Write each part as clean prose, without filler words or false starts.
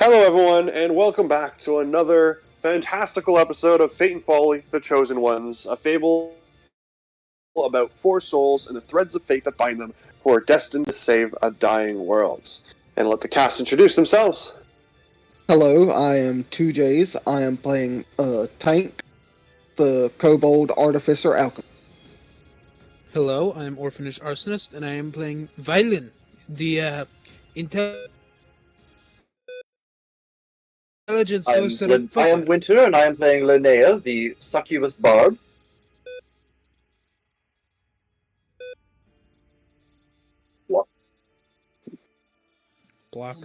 Hello, everyone, and welcome back to another fantastical episode of Fate and Folly, The Chosen Ones, a fable about four souls and the threads of fate that bind them, who are destined to save a dying world. And let the cast introduce themselves. Hello, I am 2Js. I am playing Tank, the Kobold Artificer Alchemist. Hello, I am Orphanage Arsonist, and I am playing Vyl'n, the intelligent sorcerer. I am Winter, and I am playing Linnea, the succubus bard. Block.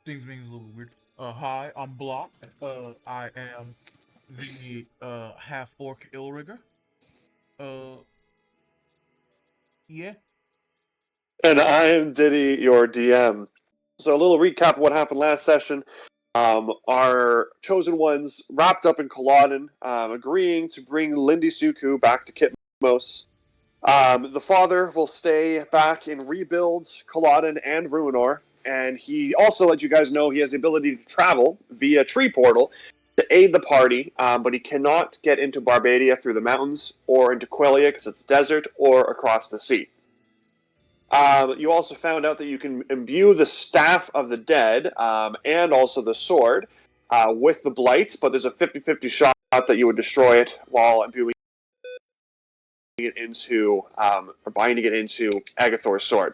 Things being a little weird. Hi, I'm Block. I am the half-orc Illrigger. Yeah. And I am Diddy, your DM. So a little recap of what happened last session. Our Chosen Ones wrapped up in Culloden, agreeing to bring Lindy Suku back to Kitmos. The father will stay back and rebuild Culloden and Ruinor, and he also let you guys know he has the ability to travel via tree portal to aid the party, but he cannot get into Barbadia through the mountains or into Quelia because it's desert or across the sea. You also found out that you can imbue the Staff of the Dead and also the sword with the Blights, but there's a 50-50 shot that you would destroy it while imbuing it into, or binding it into Agathor's sword.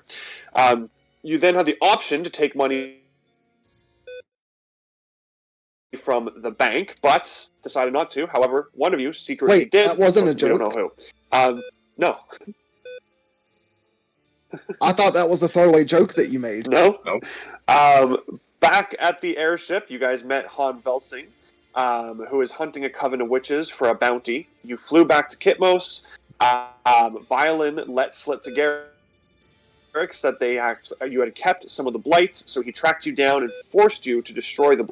You then have the option to take money from the bank, but decided not to. However, one of you secretly Wait, did. that wasn't a We don't joke? know who. No. I thought that was a throwaway joke that you made. No? Back at the airship, you guys met Han Velsing, who is hunting a coven of witches for a bounty. You flew back to Kitmos. Vyl'n let slip to Garrix that you had kept some of the blights, so he tracked you down and forced you to destroy the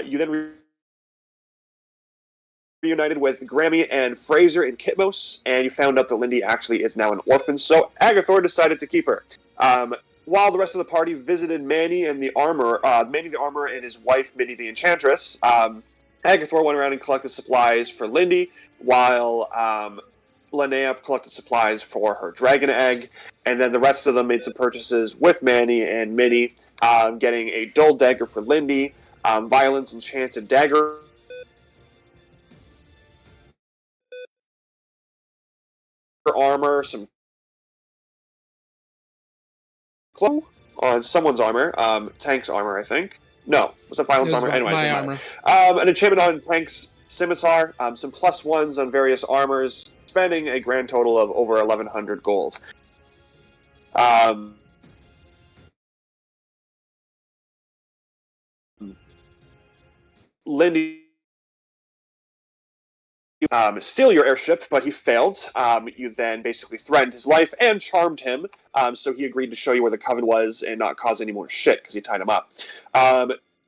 you then reunited with Grammy and Fraser in Kitmos, and you found out that Lindy actually is now an orphan, so Agathor decided to keep her. While the rest of the party visited Manny the Armor and his wife, Minnie the Enchantress, Agathor went around and collected supplies for Lindy, while Linnea collected supplies for her dragon egg, and then the rest of them made some purchases with Manny and Minnie, getting a dull dagger for Lindy, Vyl'n's enchanted dagger armor, some clothes on someone's armor, Tank's armor, I think. No, was it Vyl'n's armor? Anyways, my armor. An enchantment on Tank's scimitar, some +1s on various armors, spending a grand total of over 1,100 gold. Lindy steal your airship, but he failed. You then basically threatened his life and charmed him, so he agreed to show you where the coven was and not cause any more shit because you tied him up.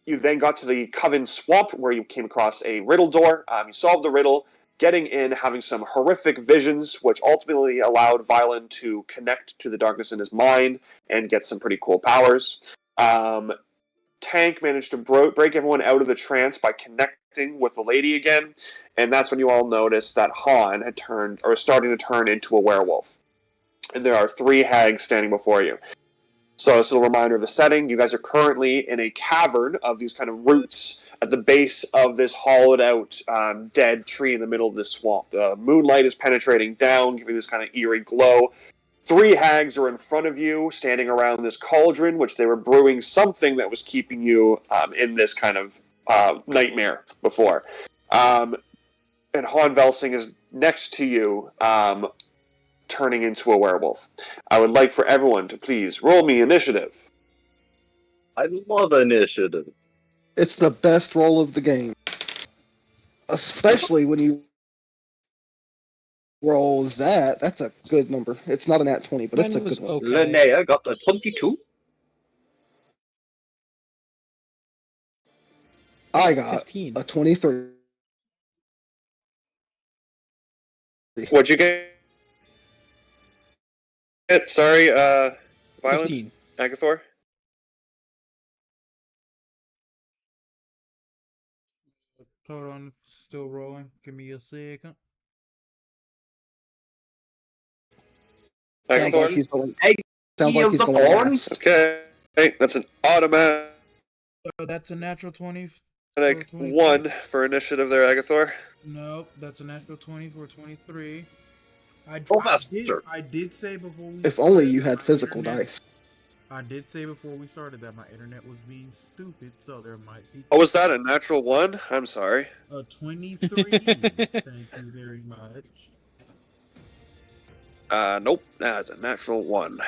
You then got to the coven swamp where you came across a riddle door. You solved the riddle, getting in, having some horrific visions, which ultimately allowed Vyl'n to connect to the darkness in his mind and get some pretty cool powers. Tank managed to break everyone out of the trance by connecting with the lady again, and that's when you all noticed that Han had turned, or was starting to turn into a werewolf. And there are 3 hags standing before you. So this is a reminder of the setting. You guys are currently in a cavern of these kind of roots at the base of this hollowed out dead tree in the middle of this swamp. The moonlight is penetrating down, giving this kind of eerie glow. 3 hags are in front of you, standing around this cauldron, which they were brewing something that was keeping you in this kind of nightmare before. And Han Velsing is next to you, turning into a werewolf. I would like for everyone to please roll me initiative. I love initiative. It's the best roll of the game. Especially when you roll that. That's a good number. It's not an at 20, but it's a Mine was good one. okay. Linnea got a 22. I got 15. a 23. What'd you get? Sorry, Vyl'n? 15. Agathor? Hold on, still rolling. Give me a second. Sounds like Agathor? he's going. Hey, Sounds Key like of he's the going Thorns? last. Okay, that's an automatic That's a natural 20 for 23. 1 for initiative there, Agathor. Nope, that's a natural 20 for 23. Professor. I did say before we If only started you that had my physical internet- dice. I did say before we started that my internet was being stupid, so there might be Oh, was that a natural 1? I'm sorry. a 23. Thank you very much. Nope, that's a natural 1.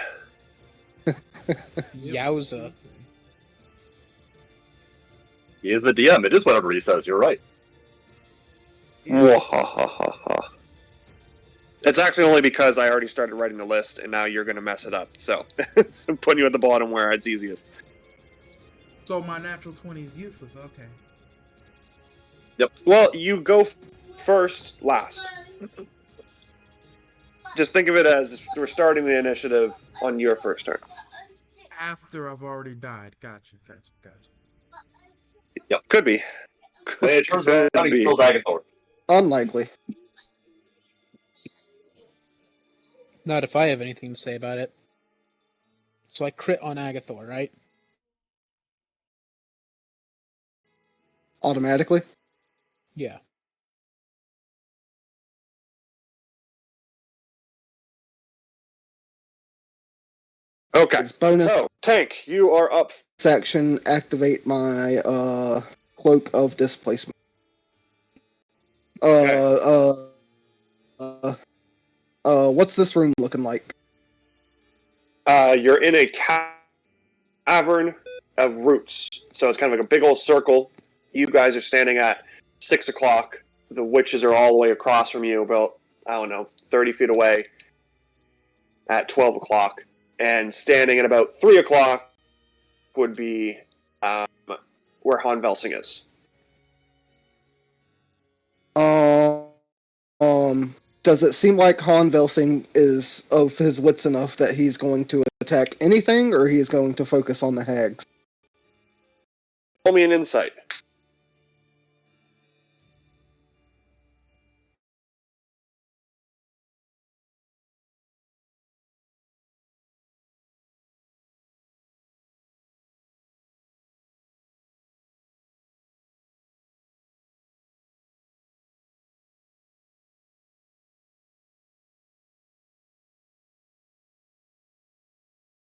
Yowza. He is the DM. It is whatever he says. You're right. Mwahahaha. It's actually only because I already started writing the list, and now you're going to mess it up. So, I'm putting you at the bottom where it's easiest. So my natural 20 is useless. Okay. Well, you go first, last. Just think of it as we're starting the initiative on your first turn. After I've already died. Gotcha. Could be. When it turns around, he be. kills Agathor. Unlikely. Not if I have anything to say about it. So I crit on Agathor, right? Automatically. Yeah. Okay. It's bonus So, Tank, you are up. action. Activate my cloak of displacement. What's this room looking like? You're in a cavern of roots. So it's kind of like a big old circle. You guys are standing at 6 o'clock. The witches are all the way across from you, about, 30 feet away at 12 o'clock. And standing at about 3 o'clock would be where Han Velsing is. Does it seem like Han Velsing is of his wits enough that he's going to attack anything, or he is going to focus on the hags? Roll me an insight.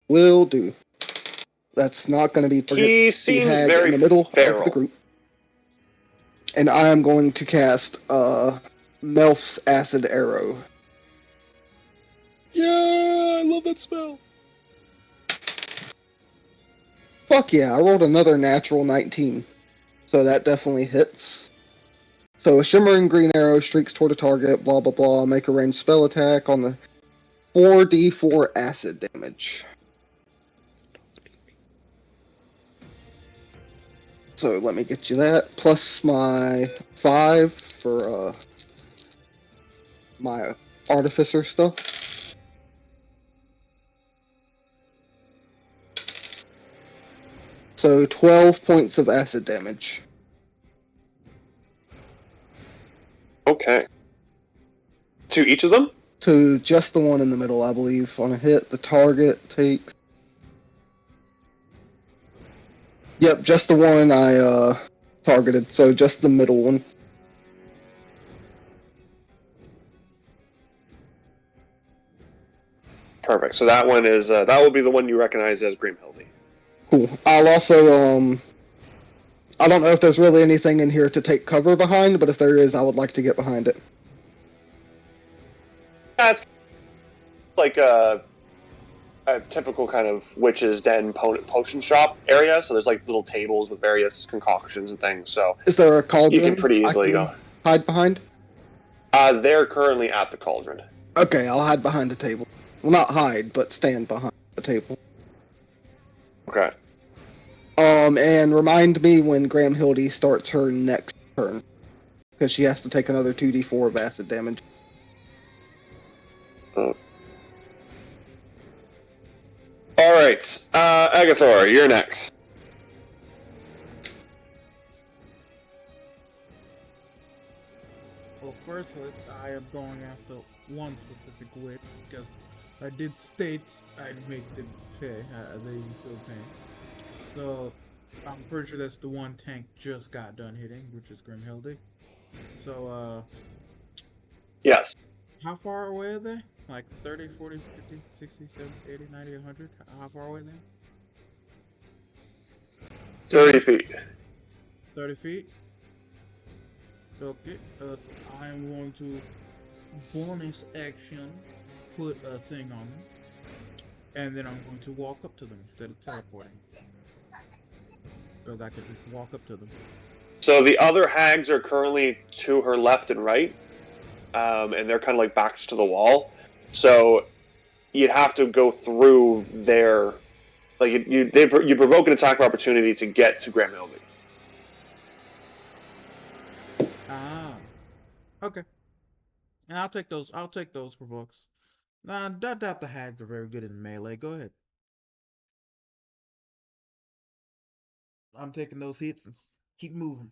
Will do. That's not going to be target He the seems hag very in the middle of feral. the group. And I am going to cast Melf's Acid Arrow. Yeah, I love that spell. Fuck yeah, I rolled another natural 19. So that definitely hits. So a shimmering green arrow streaks toward a target, blah blah blah, make a ranged spell attack on the 4d4 acid damage. So let me get you that, plus my 5 for my artificer stuff. So 12 points of acid damage. Okay. To each of them? To just the one in the middle, I believe. On a hit, the target takes... Yep, just the one I targeted, so just the middle one. Perfect. So that one is that will be the one you recognize as Grimhildy. Cool. I'll also I don't know if there's really anything in here to take cover behind, but if there is, I would like to get behind it. Yeah, it's like a typical kind of witch's den potion shop area. So there's like little tables with various concoctions and things. So Is there a cauldron you can pretty easily I go. can hide behind? They're currently at the cauldron. Okay, I'll hide behind the table. Well, not hide, but stand behind the table. Okay. And remind me when Grimhildy starts her next turn, because she has to take another 2d4 of acid damage. All right, Agathor, you're next. Well, first, I am going after one specific whip because I did state I'd make them pay. They feel pain. So I'm pretty sure that's the one tank just got done hitting, which is Grimhilde. So, Yes. how far away are they? Like 30, 40, 50, 60, 70, 80, 90, 100? How far away are they? 30 feet. 30 feet? Okay. I am going to bonus action put a thing on them. And then I'm going to walk up to them instead of teleporting. Because I can just walk up to them. So the other hags are currently to her left and right, and they're kind of like backs to the wall. So you'd have to go through their, like you provoke an attack of opportunity to get to Grimhilde. Ah. Okay. And I'll take those provokes. Nah, I doubt the hags are very good in melee. Go ahead. I'm taking those hits and keep moving.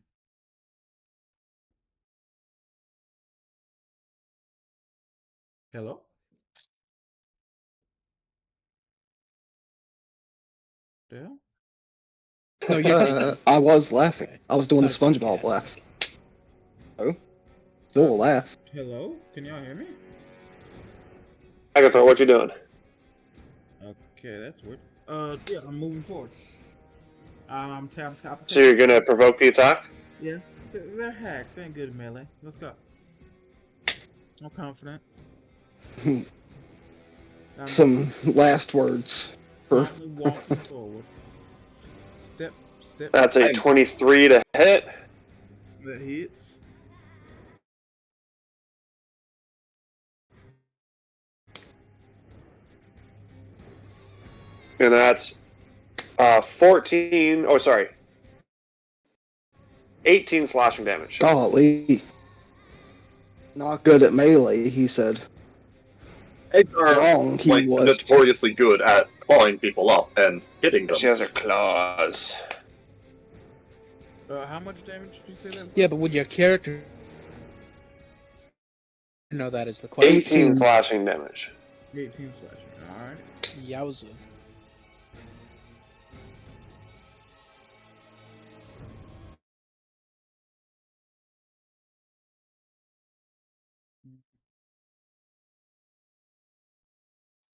Hello? Yeah? No, you're taking. I was laughing. I was doing the Side SpongeBob cast. laugh. Oh, still a laugh. Hello? Can y'all hear me? Agathor, what you doing? Okay, that's weird. Yeah, I'm moving forward. I'm tap. So you're gonna provoke the attack? Yeah, they're hacks. They ain't good at melee. Let's go. I'm confident. I'm Some last words. calmly walking forward. Step. That's a 23 to hit. That hits. And that's 14. Oh, sorry. 18 slashing damage. Golly. Not good at melee, he said. Eggs are Wrong, he like was. notoriously good at clawing people up and hitting them. She has her claws. How much damage did you say that was? Yeah, but would your character know that is the question? 18 slashing damage. 18 slashing. Alright. Yowza.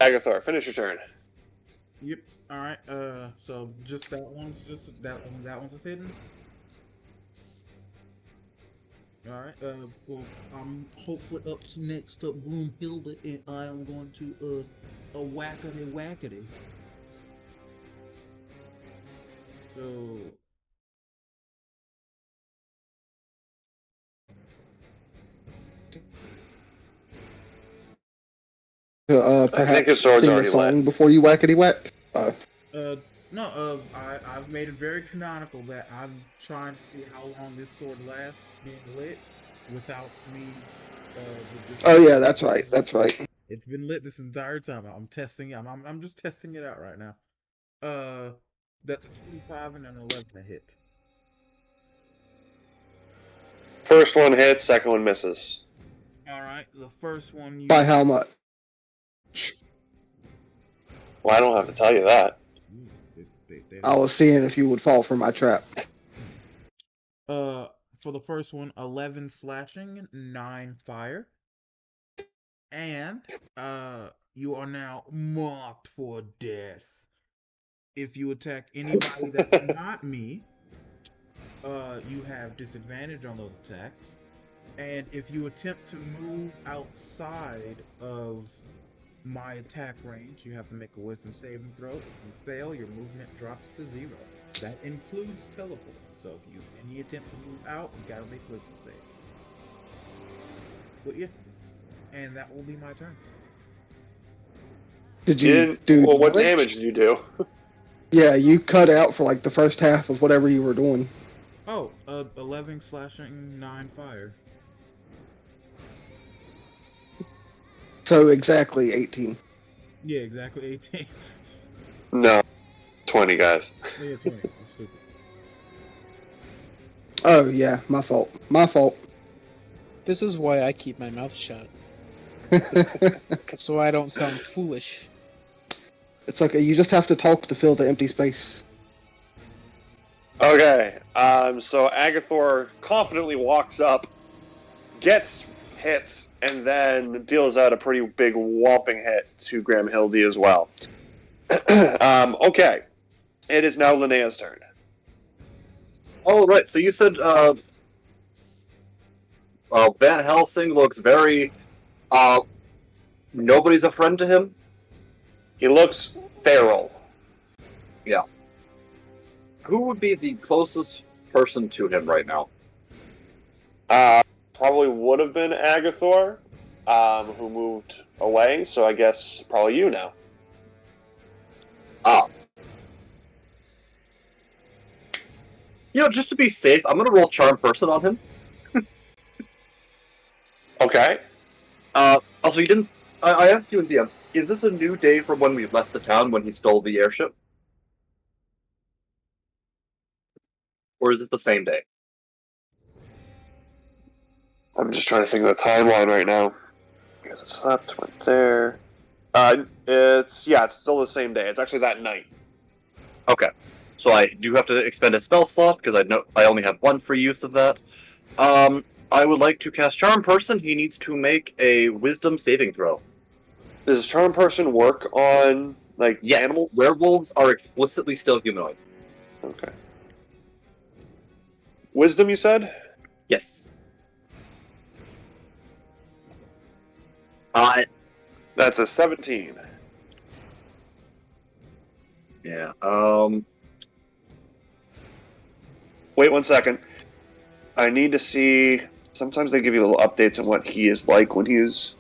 Agathor, finish your turn. Yep. Alright. So just that one's that one's just hidden. Alright. Well, I'm hopefully up to next up Broomhilda, and I am going to a whackety. So I think Perhaps his sword's sing a already song lit. before you whackety whack. no, I've made it very canonical that I'm trying to see how long this sword lasts being lit without me. Oh yeah, that's right. That's right. It's been lit this entire time. I'm testing it. I'm just testing it out right now. That's a 25 and an 11 to hit. First one hits, second one misses. All right, the first one you. By how much? Well, I don't have to tell you that. I was seeing if you would fall for my trap. For the first one, 11 slashing, 9 fire, and you are now marked for death. If you attack anybody that's not me, you have disadvantage on those attacks. And if you attempt to move outside of my attack range, you have to make a wisdom saving throw. If you fail, your movement drops to 0. That includes teleporting. So if you any attempt to move out, you gotta make wisdom save. But yeah, and that will be my turn. Did you do well, what damage did you do? Yeah, you cut out for like the first half of whatever you were doing. Oh, 11 slashing, 9 fire. So exactly 18. Yeah, exactly 18. No, 20 guys. Oh, yeah, 20. I'm stupid. Oh yeah, my fault. My fault. This is why I keep my mouth shut, so I don't sound foolish. It's okay. You just have to talk to fill the empty space. Okay, so Agathor confidently walks up, gets hit, and then deals out a pretty big whopping hit to Graham Hildy as well. Okay, it is now Linnea's turn. Oh, right. So you said Van Helsing looks very. Nobody's a friend to him? He looks feral. Who would be the closest person to him right now? Probably would have been Agathor, who moved away, so I guess probably you now. Just to be safe, I'm gonna roll Charm Person on him. Okay. Also, you didn't. I asked you in DMs, is this a new day from when we left the town when he stole the airship? Or is it the same day? I'm just trying to think of the timeline right now. Because it slept, went there. It's still the same day. It's actually that night. Okay. So I do have to expend a spell slot, because I know I only have one free use of that. I would like to cast Charm Person. He needs to make a Wisdom saving throw. Does Charm Person work on, Yes, animals? werewolves are explicitly still humanoid. Okay. Wisdom, you said? Yes. That's a 17. Yeah. Wait 1 second. I need to see. Sometimes they give you little updates on what he is like when he is.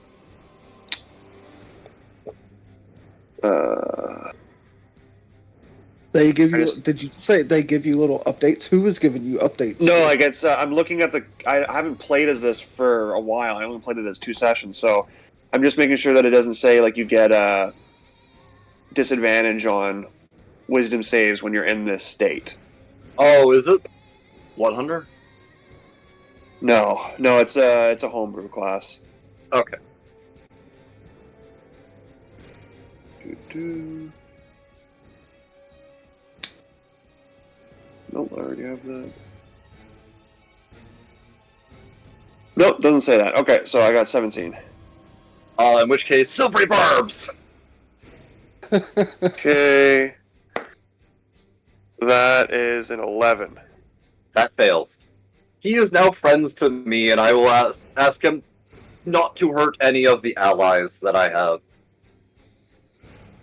They give you. Did you say they give you little updates? Who was giving you updates? No, I guess I'm looking at the. I haven't played as this for a while. I only played it as 2 sessions, so I'm just making sure that it doesn't say you get a disadvantage on wisdom saves when you're in this state. Oh, is it 100? No, it's a homebrew class. Okay. Nope, I already have that. Nope, doesn't say that. Okay, so I got 17. In which case, Silvery Barbs! Okay. That is an 11. That fails. He is now friends to me, and I will ask him not to hurt any of the allies that I have.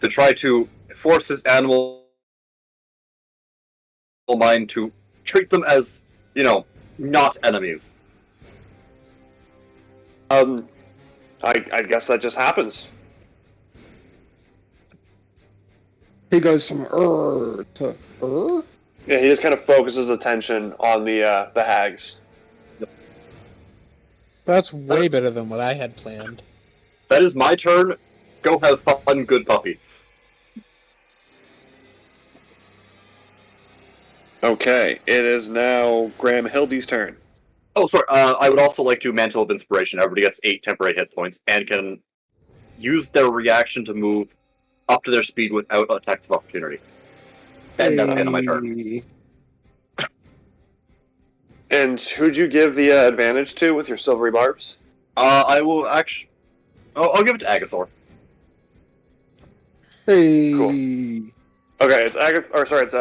To try to force his animal mind to treat them as, not enemies. I guess that just happens. He goes from to Yeah, he just kind of focuses attention on the hags. That's way better than what I had planned. That is my turn. Go have fun, good puppy. Okay, it is now Graham Hildy's turn. Oh, sorry. I would also like to Mantle of Inspiration. Everybody gets 8 temporary hit points and can use their reaction to move up to their speed without attacks of opportunity. And that's the end of my turn. And who'd you give the advantage to with your silvery barbs? I will actually. Oh, I'll give it to Agathor. Hey. Cool. Okay, it's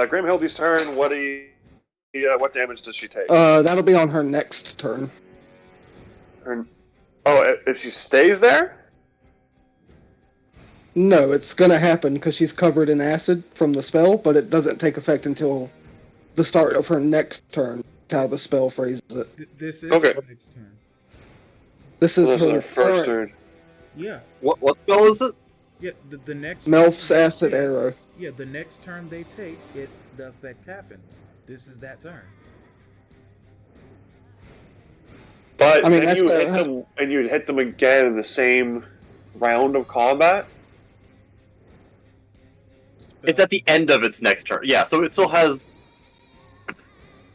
Graham Hildy's turn. What damage does she take? That'll be on her next turn. If she stays there? No, it's gonna happen because she's covered in acid from the spell, but it doesn't take effect until the start of her next turn. That's how the spell phrases it. This is Okay. her next turn. This is her her first current turn. Yeah. What spell is it? Yeah, the next Melf's turn acid they take- arrow. Yeah, the next turn they take, the effect happens. This is that turn. But I mean, then that's you the- hit them, and you hit them again in the same round of combat? It's at the end of its next turn. Yeah, so it still has.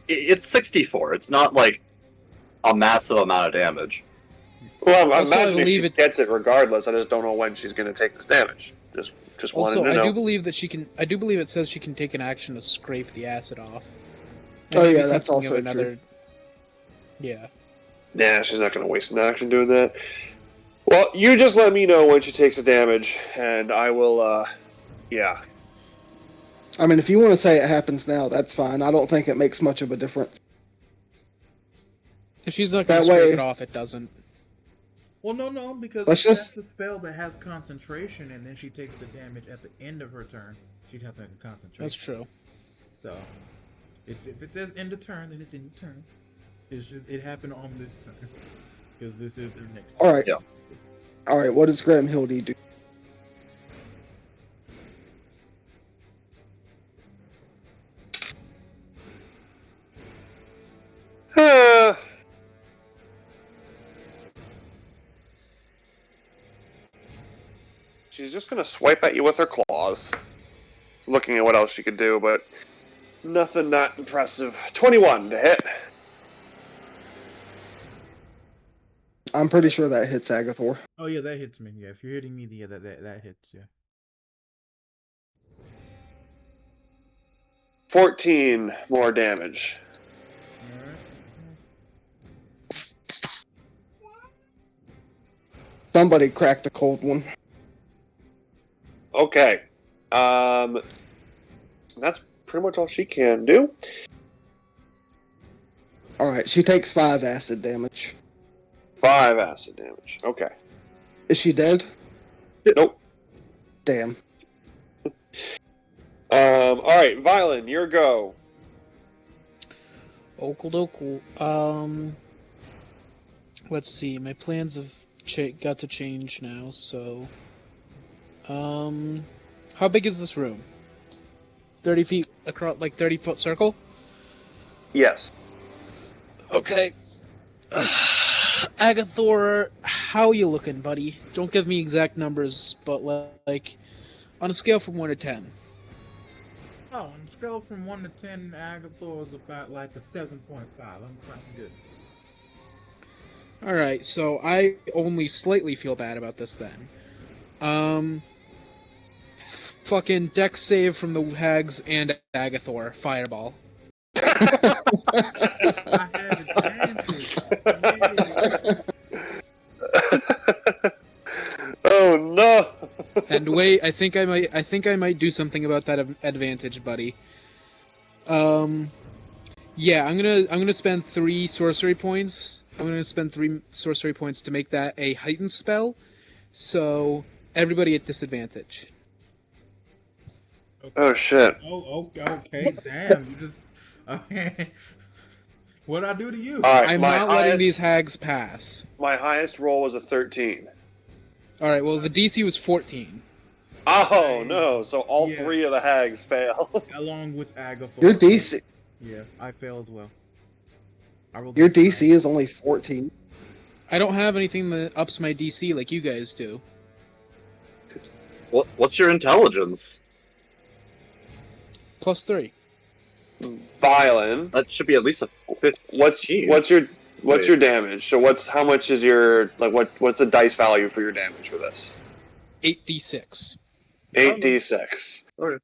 It's 64. It's not like a massive amount of damage. Well, I'm Also, I imagining believe she it- gets it regardless. I just don't know when she's going to take this damage. Just Also, wanted to I know. do believe that she can. I do believe it says she can take an action to scrape the acid off. I Oh, may be yeah, that's thinking of also true. Yeah. Nah, she's not going to waste an action doing that. Well, you just let me know when she takes the damage, and I will, yeah. I mean, if you want to say it happens now, that's fine. I don't think it makes much of a difference. If she's not going That to scrape way- it off, it doesn't. Well, no, because Let's if just- that's the spell that has concentration, and then she takes the damage at the end of her turn, she'd have to make a concentration. That's true. So, if it says end of turn, then it's end of turn. It's just, it happened on this turn. Because this is their next turn. Alright. Yeah. Alright, what does Graham Hildy do? She's just going to swipe at you with her claws. Looking at what else she could do, but nothing that impressive. 21 to hit. I'm pretty sure that hits Agathor. Oh, yeah, that hits me. Yeah, if you're hitting me, yeah, that hits, yeah. 14 more damage. Alright. Somebody cracked a cold one. Okay. That's pretty much all she can do. Alright, she takes 5 acid damage. 5 acid damage. Okay. Is she dead? Nope. Damn. Alright, Vyl'n, your go. Okul. Let's see. My plans have got to change now. So, how big is this room? 30 feet across, like 30-foot circle. Yes. Okay. Agathor, how you looking, buddy? Don't give me exact numbers, but like on a scale from 1 to 10. Oh, on a scale from 1 to 10, Agathor is about like a 7.5. I'm quite good. Alright, so I only slightly feel bad about this then. Fucking deck save from the Hags and Agathor. Fireball. I had advantage. Oh no! And wait, I think I might do something about that advantage, buddy. Yeah, I'm gonna spend 3 sorcery points. I'm gonna spend 3 sorcery points to make that a heightened spell. So everybody at disadvantage. Oh shit. Oh, okay, damn. You just. Okay. What'd I do to you? Alright, I'm not letting these hags pass. my highest roll was a 13. Alright, well the DC was 14. Oh no, so all Yeah. 3 of the hags fail. Along with Agathor. Your DC, Yeah, I fail as well. I rolled your a DC is only 14. I don't have anything that ups my DC like you guys do. What's your intelligence? +3. Vyl'n, That should be at least a 15. what's your damage? So how much is your what's the dice value for your damage for this? 8d6. 8d6. Okay.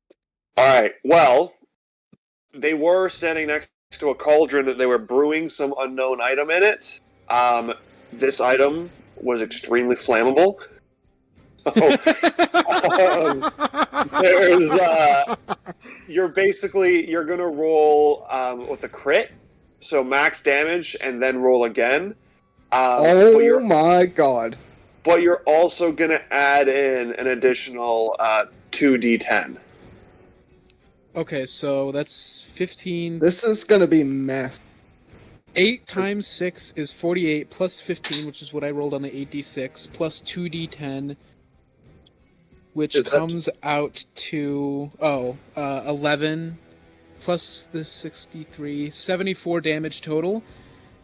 Alright, well, they were standing next to a cauldron that they were brewing some unknown item in it. This item was extremely flammable. So, there's you're gonna roll with a crit, so max damage, and then roll again. Oh my god. But you're also gonna add in an additional 2d10. Okay, so that's 15. This is gonna be mess. 8 times 6 is 48, plus 15, which is what I rolled on the 8d6, plus 2d10, which Is that- comes out to 11 plus the 63, 74 damage total.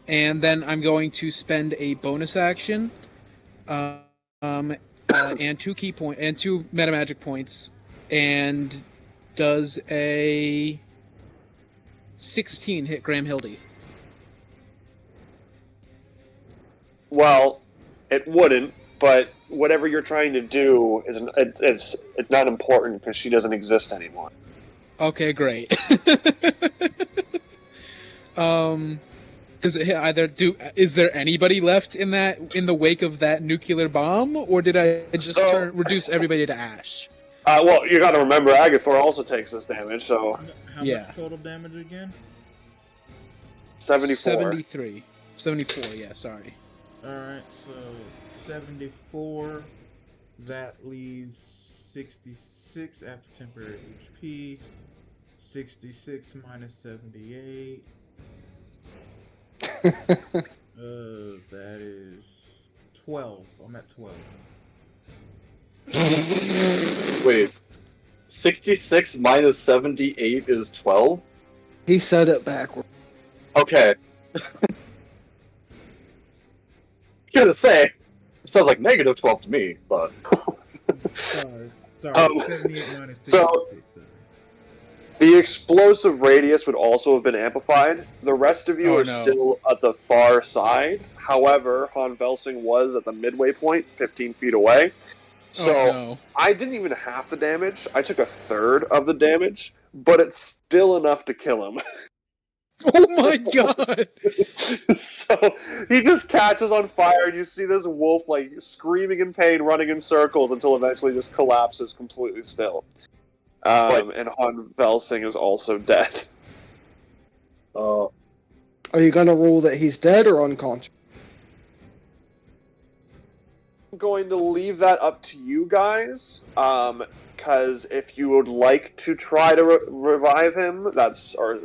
And then I'm going to spend a bonus action. and 2 meta magic points, and does a 16 hit Graham Hildy. Well, it wouldn't, but whatever you're trying to do it's not important because she doesn't exist anymore. Okay, great. Does it hit either? Is there anybody left in the wake of that nuclear bomb, or did I just reduce everybody to ash? Well, you got to remember, Agathor also takes this damage, so How much total damage again? 74. 74, yeah, sorry. Alright, so 74. That leaves 66 after temporary HP. 66 minus 78. That is 12. I'm at 12. Wait. 66 minus 78 is 12? He said it backward. Okay. Gonna say, it sounds like negative 12 to me, but... Sorry. 78 minus 66. So, the explosive radius would also have been amplified. The rest of you are still at the far side. However, Han Velsing was at the midway point, 15 feet away. So, I didn't even half the damage. I took a third of the damage, but it's still enough to kill him. Oh my god! So, he just catches on fire, and you see this wolf, like, screaming in pain, running in circles until eventually just collapses completely still. And Han Velsing is also dead. Are you gonna rule that he's dead or unconscious? I'm going to leave that up to you guys, because if you would like to try to revive him, or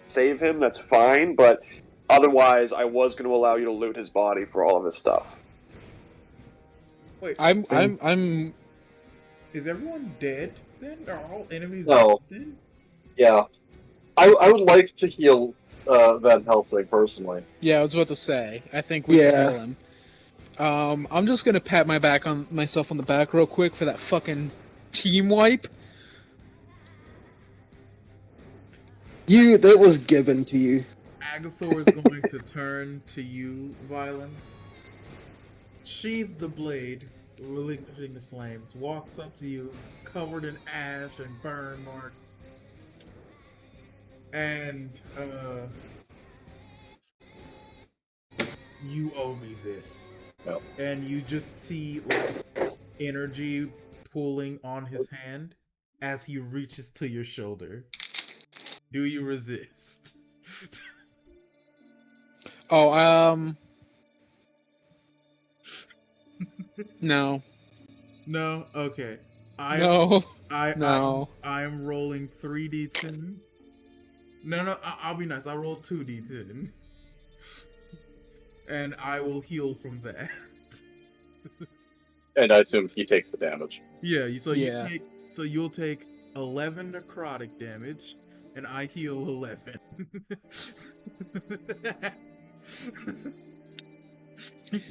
save him, that's fine, but otherwise I was going to allow you to loot his body for all of his stuff. Wait, I'm is everyone dead then? Are all enemies No. dead then? Yeah. I would like to heal Van Helsing personally. Yeah, I was about to say. I think we can heal him. I'm just gonna pat myself on the back real quick for that fucking team wipe. That was given to you. Agathor is going to turn to you, Vyl'n. Sheathe the blade, relinquishing the flames, walks up to you, covered in ash and burn marks. And, you owe me this. No. And you just see, like, energy pulling on his hand as he reaches to your shoulder. Do you resist? No. No? Okay. I am rolling 3d10. No, I'll be nice. I'll roll 2d10. And I will heal from that. And I assume he takes the damage. Yeah, so you'll take 11 necrotic damage, and I heal 11.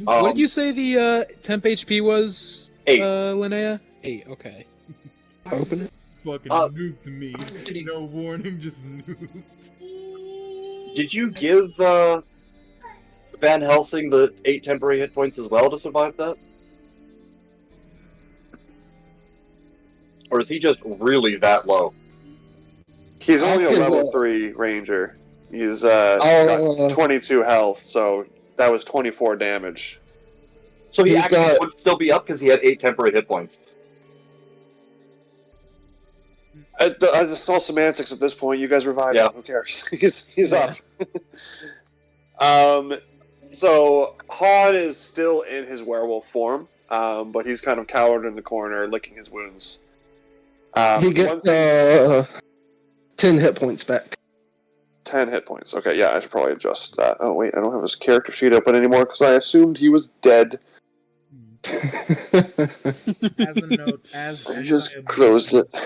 What did you say the temp HP was, 8. Linnea? 8, okay. Open it. Fucking nuked me. No warning, just nuked. Did you give Van Helsing the 8 temporary hit points as well to survive that? Or is he just really that low? He's only a level 3 ranger. He's got 22 health, so that was 24 damage. So he actually would still be up because he had 8 temporary hit points. It's all semantics at this point. You guys revived him. Who cares? He's up. So Han is still in his werewolf form, but he's kind of cowered in the corner, licking his wounds. He gets 10 hit points back. 10 hit points. Okay, yeah, I should probably adjust that. Oh wait, I don't have his character sheet open anymore because I assumed he was dead. As a note, I just closed it.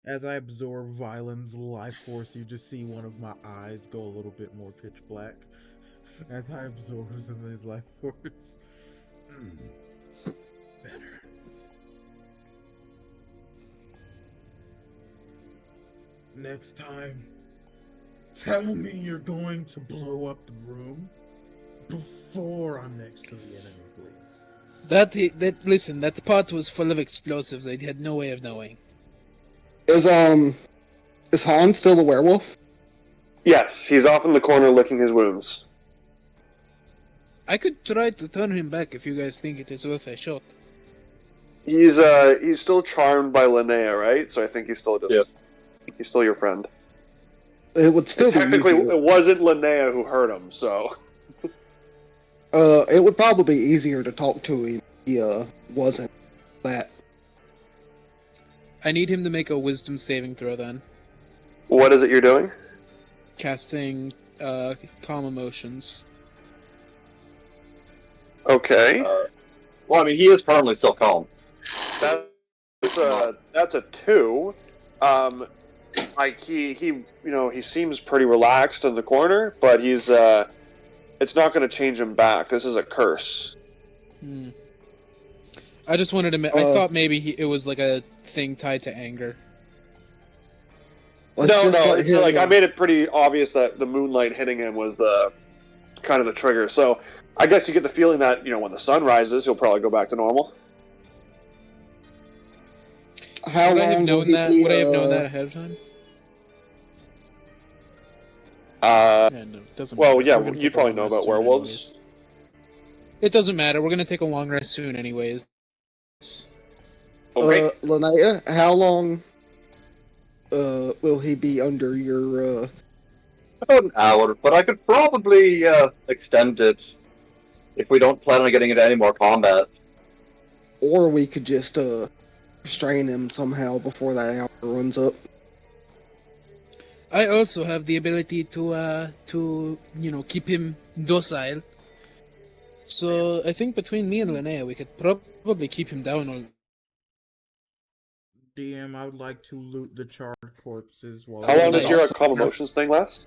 As I absorb Vyl'n's life force, you just see one of my eyes go a little bit more pitch black as I absorb some of his life force. Better. Next time, tell me you're going to blow up the room before I'm next to the enemy, please. Listen, that pot was full of explosives. I had no way of knowing. Is Han still a werewolf? Yes, he's off in the corner licking his wounds. I could try to turn him back if you guys think it is worth a shot. He's still charmed by Linnea, right? So I think he's still he's still your friend. It would still be Technically, easier. it wasn't Linnea who hurt him, so. It would probably be easier to talk to him if he wasn't that. I need him to make a wisdom saving throw then. What is it you're doing? Casting calm emotions. Okay. Well, I mean, he is permanently still calm. That's a 2. Like he seems pretty relaxed in the corner, but he's it's not going to change him back. This is a curse. I just wanted to. I thought maybe it was like a thing tied to anger. It's like I made it pretty obvious that the moonlight hitting him was the kind of the trigger. So I guess you get the feeling that when the sun rises, he'll probably go back to normal. How Would I have long known will he that? be, Would I have known that ahead of time? Yeah, no, it doesn't Well, matter. yeah, We're gonna you take a probably long know rest about soon werewolves. anyways. It doesn't matter. We're gonna take a long rest soon, anyways. Okay. Linnea, how long will he be under your About an hour, but I could probably extend it if we don't plan on getting into any more combat. or we could just restrain him somehow before that hour runs up. I also have the ability to keep him docile. So I think between me and Linnea, we could probably keep him down. DM, I would like to loot the charred corpses while. How long does your Also- calm emotions thing last?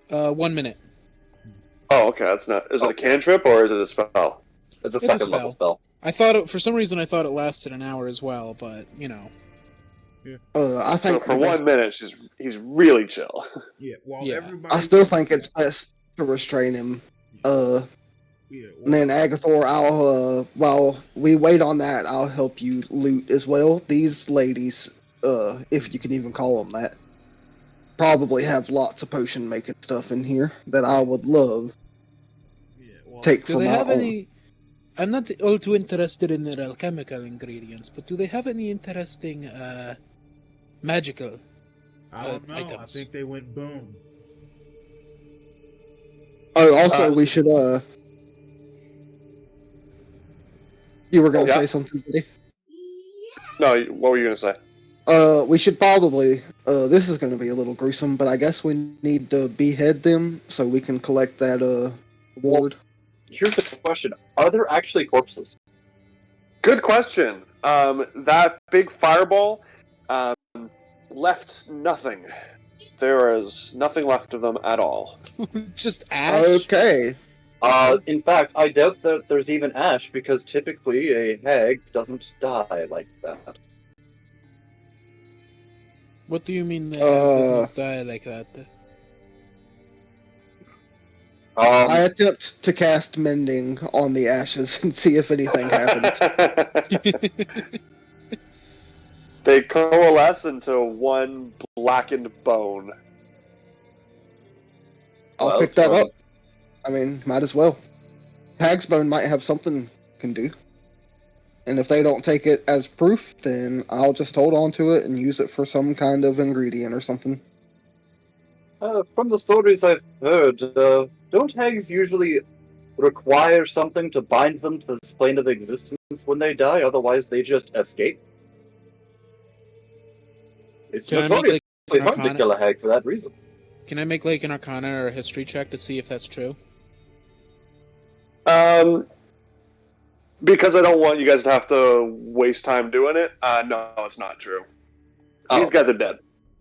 1 minute. Oh, okay. That's not. Is it a cantrip or is it a spell? It's a It's a second level spell. For some reason I thought it lasted an hour as well, but I So think for the best- 1 minute, he's really chill. Yeah, while Yeah. everybody. I still think it's best to restrain him. Yeah, And then Agathor, I'll while we wait on that, I'll help you loot as well. These ladies, if you can even call them that, probably have lots of potion making stuff in here that I would love yeah, while, take do for they my have own. any? I'm not all too interested in their alchemical ingredients, but do they have any interesting magical? I don't know. I items. think they went boom. Oh, also we should you were gonna Yeah. say something, buddy? No, what were you gonna say? We should probably this is gonna be a little gruesome, but I guess we need to behead them so we can collect that reward. Here's the question: are there actually corpses? Good question. That big fireball left nothing. There is nothing left of them at all. Just ash. Okay. In fact, I doubt that there's even ash because typically a hag doesn't die like that. What do you mean they does not die like that? I attempt to cast mending on the ashes and see if anything happens. They coalesce into one blackened bone. I'll pick that up. I mean, might as well. Hag's bone might have something can do. And if they don't take it as proof, then I'll just hold on to it and use it for some kind of ingredient or something. From the stories I've heard, don't hags usually require something to bind them to this plane of existence when they die? Otherwise, they just escape. It's Can I make, notoriously like, hard to Arcana? kill a hag for that reason. Can I make like an Arcana or a History check to see if that's true? Because I don't want you guys to have to waste time doing it. No, it's not true. These guys are dead.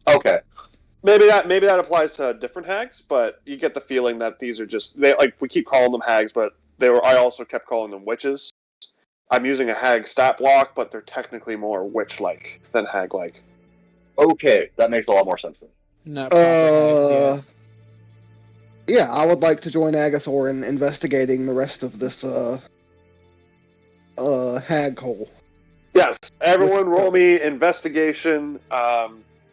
Okay. Maybe that applies to different hags, but you get the feeling that these are just we keep calling them hags, but I also kept calling them witches. I'm using a hag stat block, but they're technically more witch-like than hag-like. Okay, that makes a lot more sense then. Not proper hags, Yeah, I would like to join Agathor in investigating the rest of this hag hole. Yes, everyone roll me investigation.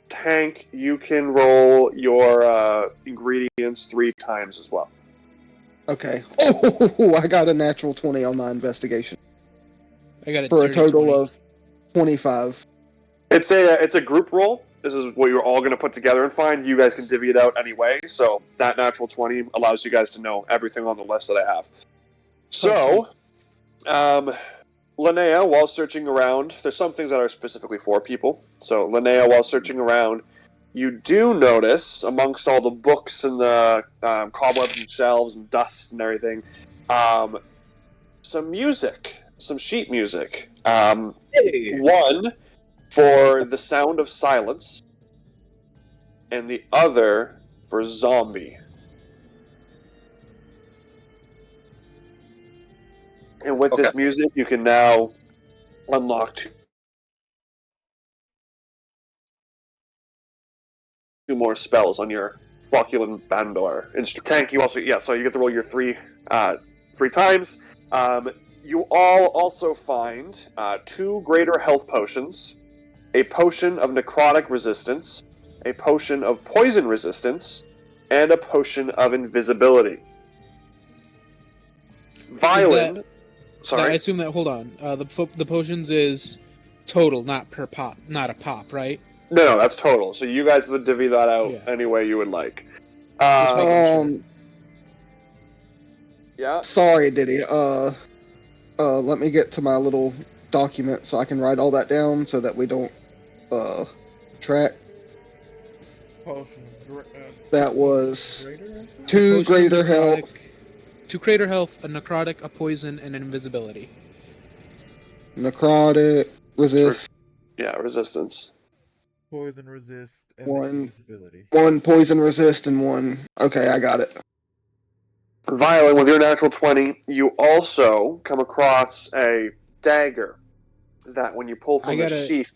Tank, you can roll your ingredients 3 times as well. Okay. Oh, I got a natural 20 on my investigation I got a for a dirty total 20. of 25. It's a group roll. This is what you're all going to put together and find. You guys can divvy it out anyway. So that natural 20 allows you guys to know everything on the list that I have. So, Linnea, while searching around, there's some things that are specifically for people. So Linnea, while searching around, you do notice amongst all the books and the cobwebs and shelves and dust and everything, some music, some sheet music. One for The Sound of Silence, and the other for Zombie. And with this music, you can now unlock 2 more spells on your Flocculent Bandor instrument. Tank, you also, so you get to roll your 3 times. You all also find 2 greater health potions, a potion of necrotic resistance, a potion of poison resistance, and a potion of invisibility. Vyl'n, sorry. I assume that. Hold on. The potions is total, not per pop, not a pop, right? No, that's total. So you guys would divvy that out any way you would like. Yeah. Sorry, Diddy. Let me get to my little document so I can write all that down so that we don't track. That was 2 greater health. 2 greater health, a necrotic, a poison, and an invisibility. Necrotic, resist. Resistance. Poison resist, and 1 invisibility. 1 poison resist and 1. Okay, I got it. Vyl'n, with your natural 20, you also come across a dagger that when you pull from the sheath.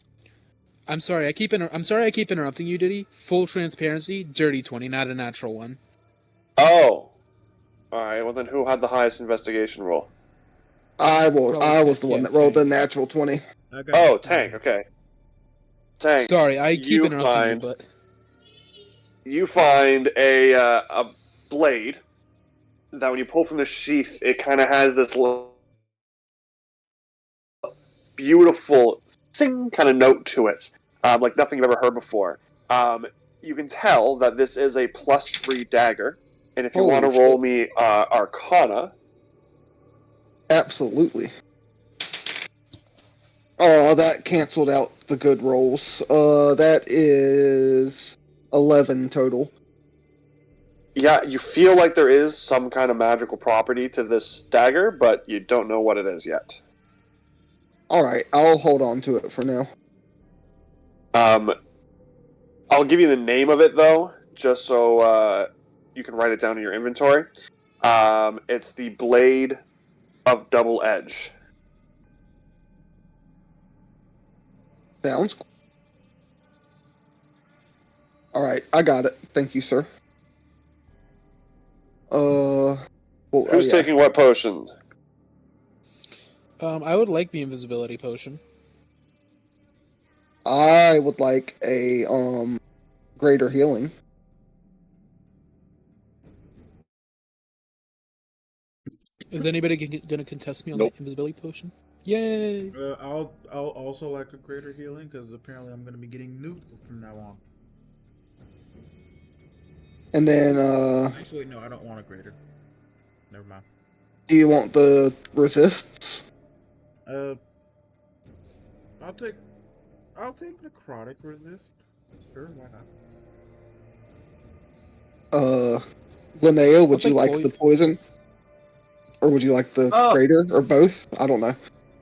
I'm sorry, I keep interrupting you, Diddy. Full transparency, dirty 20, not a natural one. Oh. Alright, well then who had the highest investigation roll? I was the one that rolled the natural 20. Oh, Tank, okay. Tank. Sorry, I keep interrupting you, but... You find a blade that when you pull from the sheath, it kind of has this beautiful sing kind of note to it, like nothing you've ever heard before. You can tell that this is a +3 dagger, and if you want to roll me Arcana. Absolutely. Oh, that canceled out the good rolls. That is 11 total. Yeah, you feel like there is some kind of magical property to this dagger, but you don't know what it is yet. Alright, I'll hold on to it for now. I'll give you the name of it, though, just so you can write it down in your inventory. It's the Blade of Double Edge. Sounds cool. Alright, I got it. Thank you, sir. Who's taking what potion? I would like the invisibility potion. I would like a greater healing. Is anybody gonna contest me on the invisibility potion? Yay! I'll also like a greater healing because apparently I'm gonna be getting nuked from now on. And then Actually, no, I don't want a greater. Never mind. Do you want the resists? I'll take necrotic resist. Sure, why not? Linnea, would you like the poison? Or would you like the greater? Or both? I don't know.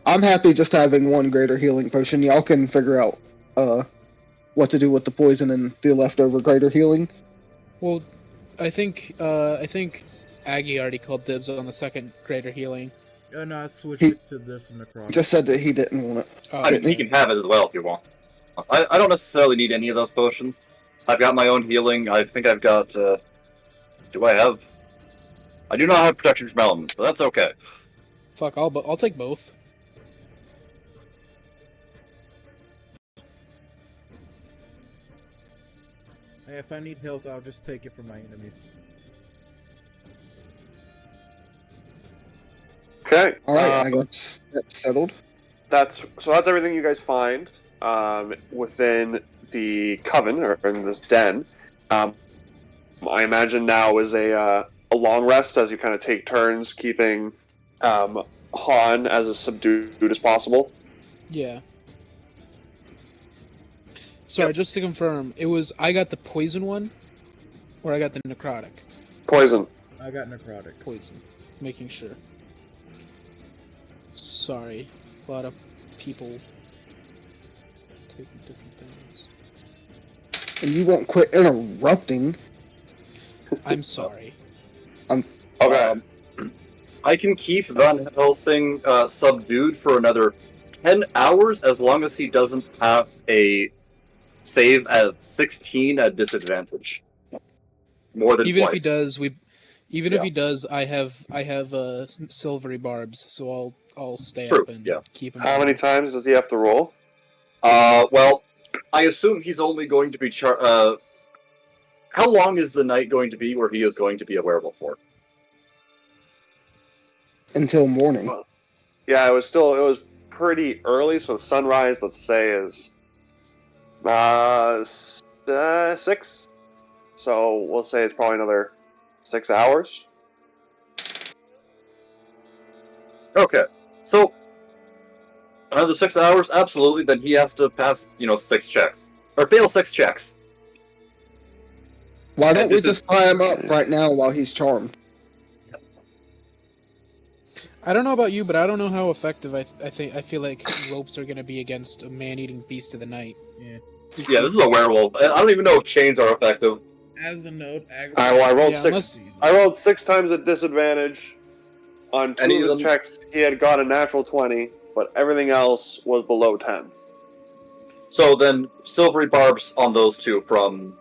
I'm happy just having 1 greater healing potion. Y'all can figure out what to do with the poison and the leftover greater healing. Well, I think Aggie already called dibs on the second greater healing. No, I switched it to this necrotic. Just said that he didn't want it. I mean, he can have it as well if you want. I don't necessarily need any of those potions. I've got my own healing. I think I've got. Do I have? I do not have protection from elements, but that's okay. Fuck, I'll take both. Hey, if I need health, I'll just take it from my enemies. Okay. Alright, I guess that's settled. That's everything you guys find within the coven or in this den. I imagine now is a long rest as you kind of take turns keeping Han as subdued as possible. Yeah. Sorry, Yep. just to confirm, it was I got the poison one, or I got the necrotic? Poison. I got necrotic. Poison. Making sure. Sorry, a lot of people taking different things. And you won't quit interrupting. I'm sorry. Okay. I can keep Van Helsing subdued for another 10 hours as long as he doesn't pass a save at 16 at disadvantage. More than Even twice. if he does, Even Yeah. if he does, I have silvery barbs, so I'll stay True, up and yeah. keep him. How many times does he have to roll? Well, I assume he's only going to be how long is the night going to be where he is going to be a werewolf for? Until morning. Yeah, it was pretty early, so the sunrise, let's say, is 6. So we'll say it's probably another 6 hours. Okay, so another 6 hours, absolutely. Then he has to pass, 6 checks or fail 6 checks. Why don't we this is- just tie him up right now while he's charmed? I don't know about you, but I don't know how effective I feel like ropes are gonna be against a man-eating beast of the night. Yeah. Yeah, this is a werewolf. I don't even know if chains are effective. As a note, I rolled Yeah, 6. unless- I rolled 6 times at disadvantage. On 2 Any of of his them? checks, he had got a natural 20, but everything else was below 10. So then, silvery barbs on those two from.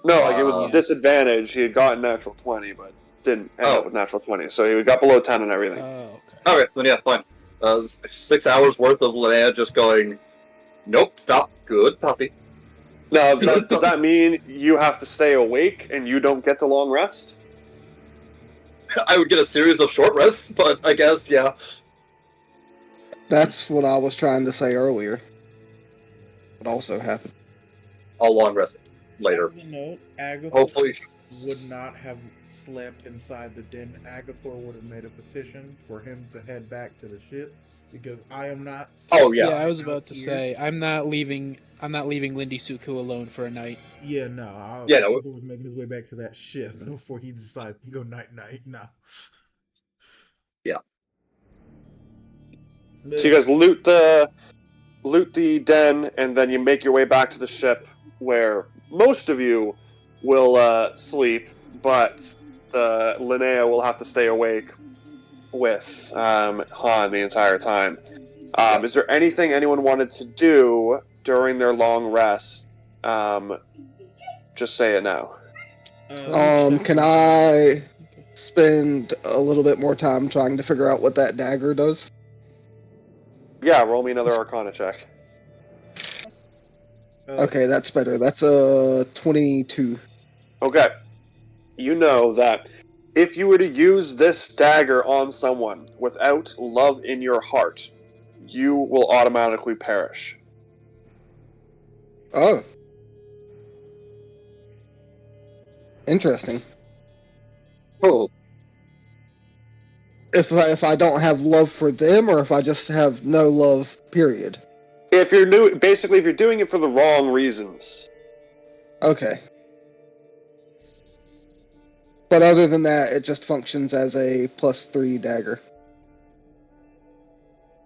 No, like it was Yeah. disadvantage. He had gotten natural 20, but didn't end up with natural 20. So he got below 10 and everything. Oh, okay. Okay, then yeah, fine. 6 hours worth of Linnea just going, nope, stop, good puppy. Now, does that mean you have to stay awake and you don't get the long rest? I would get a series of short rests, but I guess, yeah. That's what I was trying to say earlier. What also happened. I'll long rest later. As a note, Agatha Hopefully. would not have slept inside the den. Agatha would have made a petition for him to head back to the ship because I am not. Oh, Yeah, yeah. I was about to Here. say I'm not leaving Lindy Suku alone for a night. Yeah, no. Yeah, no. Agatha was making his way back to that ship before he decided to go night night. No. Yeah. So you guys loot the den, and then you make your way back to the ship, where most of you will sleep, but Linnea will have to stay awake with Han the entire time. Is there anything anyone wanted to do during their long rest? Just say it now. Can I spend a little bit more time trying to figure out what that dagger does? Yeah, roll me another Arcana check. Okay, that's better. That's a 22. Okay. You know that if you were to use this dagger on someone without love in your heart, you will automatically perish. Oh. Interesting. Oh, If I don't have love for them, or if I just have no love, period. If you're doing it for the wrong reasons. Okay. But other than that, it just functions as a +3 dagger.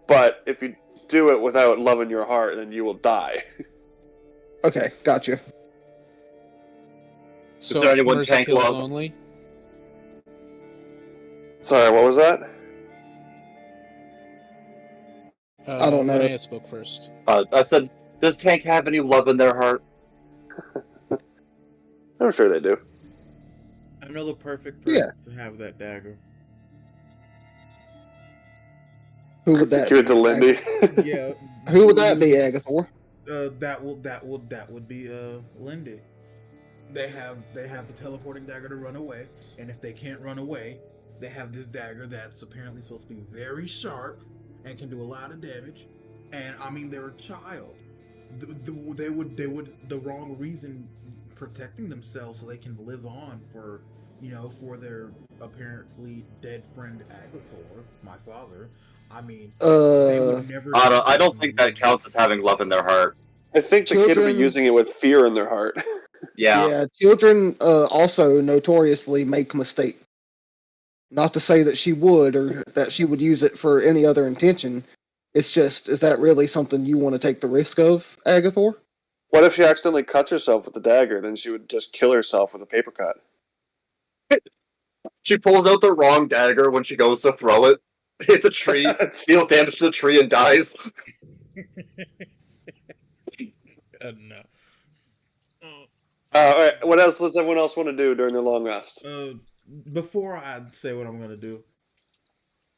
But if you do it without love in your heart, then you will die. Okay, gotcha. So there anyone Mercy tank kills loves? only. Sorry, what was that? I don't know. Linnea spoke first. I said Does Tank have any love in their heart? I'm sure they do. I know the perfect Yeah. person to have that dagger. Who would that Give be? it to Lindy. Yeah. Who would that be, Agathor? That would be Lindy. They have the teleporting dagger to run away, and if they can't run away, they have this dagger that's apparently supposed to be very sharp and can do a lot of damage. And I mean, they're a child. They would the wrong reason protecting themselves so they can live on for their apparently dead friend Agathor, my father. I mean, they would never. I don't think that counts as having love in their heart. I think the kid would Children- be using it with fear in their heart. Yeah. Children also notoriously make mistakes. Not to say that she would or that she would use it for any other intention. It's just, is that really something you want to take the risk of, Agathor? What if she accidentally cuts herself with the dagger? Then she would just kill herself with a paper cut. She pulls out the wrong dagger when she goes to throw it. Hits a tree, deals damage to the tree, and dies. No. All right. What else does everyone else want to do during their long rest? Before I say what I'm gonna do,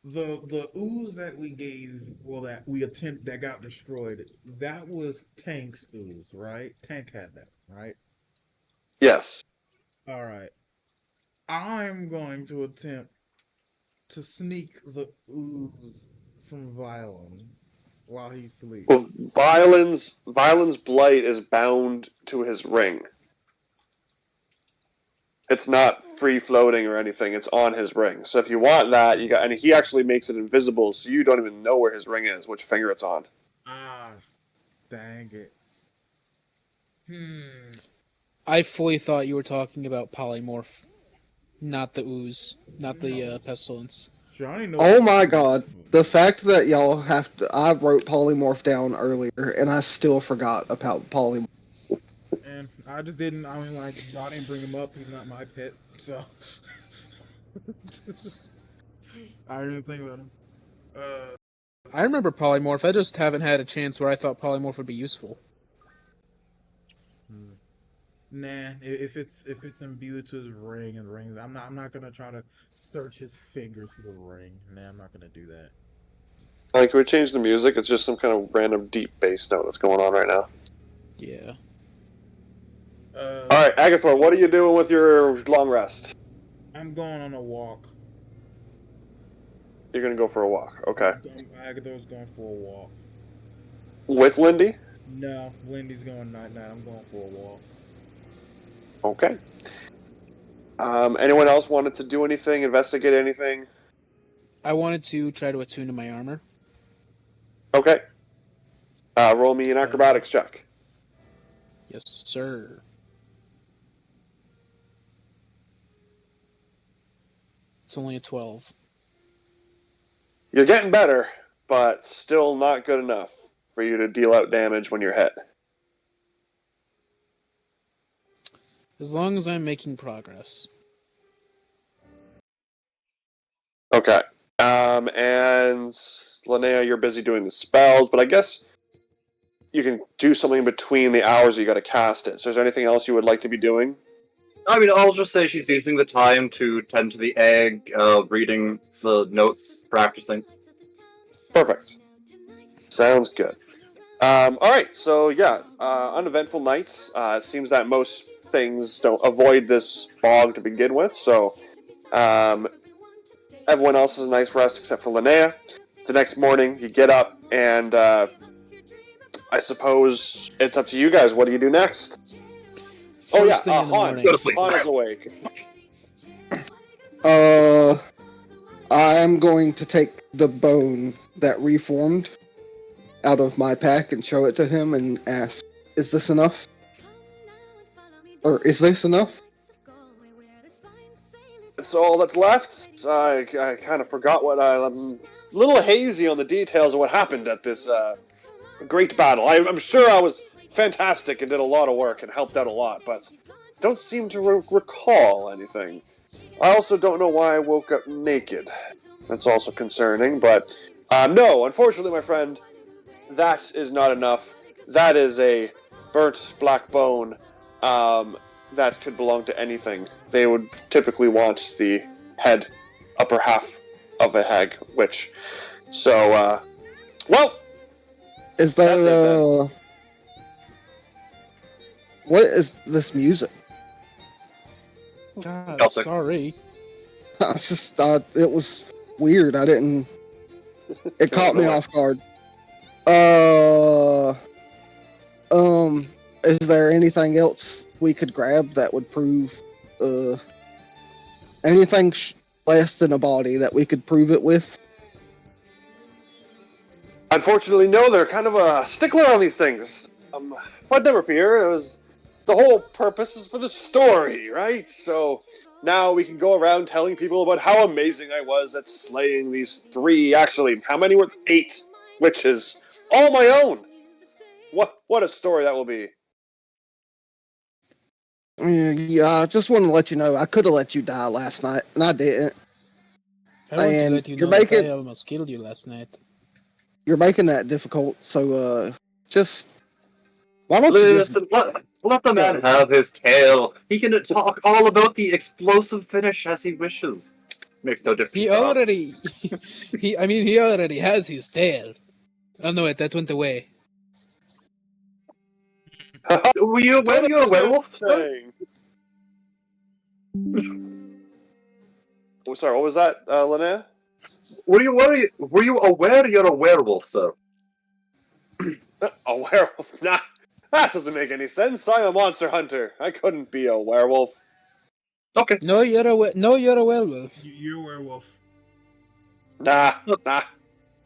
the ooze that we gave, well, that got destroyed, that was Tank's ooze, right? Tank had that, right? Yes. All right. I'm going to attempt to sneak the ooze from Vyl'n while he sleeps. Well, Vyl'n's blight is bound to his ring. It's not free floating or anything. It's on his ring. So if you want that, and he actually makes it invisible, so you don't even know where his ring is, which finger it's on. Ah, dang it. I fully thought you were talking about polymorph, not the ooze, not the pestilence. Johnny knows. Oh my god. The fact that y'all have to... I wrote polymorph down earlier, and I still forgot about polymorph. And I just didn't. I mean, like, I didn't bring him up. He's not my pet, so I didn't think about him. I remember polymorph. I just haven't had a chance where I thought polymorph would be useful. Nah. If it's imbued to his ring and rings, I'm not gonna try to search his fingers for the ring. Nah, I'm not gonna do that. Like, can we change the music? It's just some kind of random deep bass note that's going on right now. Yeah. All right, Agathor, what are you doing with your long rest? I'm going on a walk. You're gonna go for a walk. Okay. Agathor's going for a walk. With Lindy? No, Lindy's going night. I'm going for a walk. Okay. Anyone else wanted to do anything, investigate anything? I wanted to try to attune to my armor. Okay. Roll me an acrobatics check. Yes, sir. It's only a 12. You're getting better, but still not good enough for you to deal out damage when you're hit. As long as I'm making progress. Okay. And Linnea, you're busy doing the spells, but I guess you can do something between the hours you got to cast it. So is there anything else you would like to be doing? I mean, I'll just say she's using the time to tend to the egg, reading the notes, practicing. Perfect. Sounds good. Alright, so yeah, uneventful nights. It seems that most things don't avoid this bog to begin with, so everyone else has a nice rest except for Linnea. The next morning, you get up, and I suppose it's up to you guys. What do you do next? First thing in the Han. morning. Go to sleep. Han is awake. I'm going to take the bone that reformed out of my pack and show it to him and ask, is this enough? Or is this enough? That's all that's left. I kind of forgot I'm a little hazy on the details of what happened at this great battle. I'm sure I was fantastic and did a lot of work and helped out a lot, but don't seem to recall anything. I also don't know why I woke up naked. That's also concerning, but no, unfortunately, my friend, that is not enough. that is a burnt black bone that could belong to anything. They would typically want the head, upper half of a hag witch. So, well, Is That's it, there, then. what is this music? God, Celtic. sorry. I just thought it was weird. I didn't. It caught me off guard. Is there anything else we could grab that would prove, anything less than a body that we could prove it with? Unfortunately, no, they're kind of a stickler on these things. But never fear, it was the whole purpose is for the story, right? So now we can go around telling people about how amazing I was at slaying these 3, actually, how many were 8 witches, all my own. What a story that will be. Yeah, I just want to let you know I could have let you die last night, and I didn't. I want to And let you you're know that making- I almost killed you last night. You're making that difficult, so just why don't you just Listen, let the man have his tale. He can talk all about the explosive finish as he wishes. Makes no difference. He to us. already, he already has his tail. Oh no, wait, that went away. Were you a werewolf? Sir? Saying. Oh, sorry, what was that, Linnea? Were you aware you're a werewolf, sir? A werewolf? Nah, that doesn't make any sense. I'm a monster hunter. I couldn't be a werewolf. Okay. No, you're a werewolf. You're a werewolf. Nah.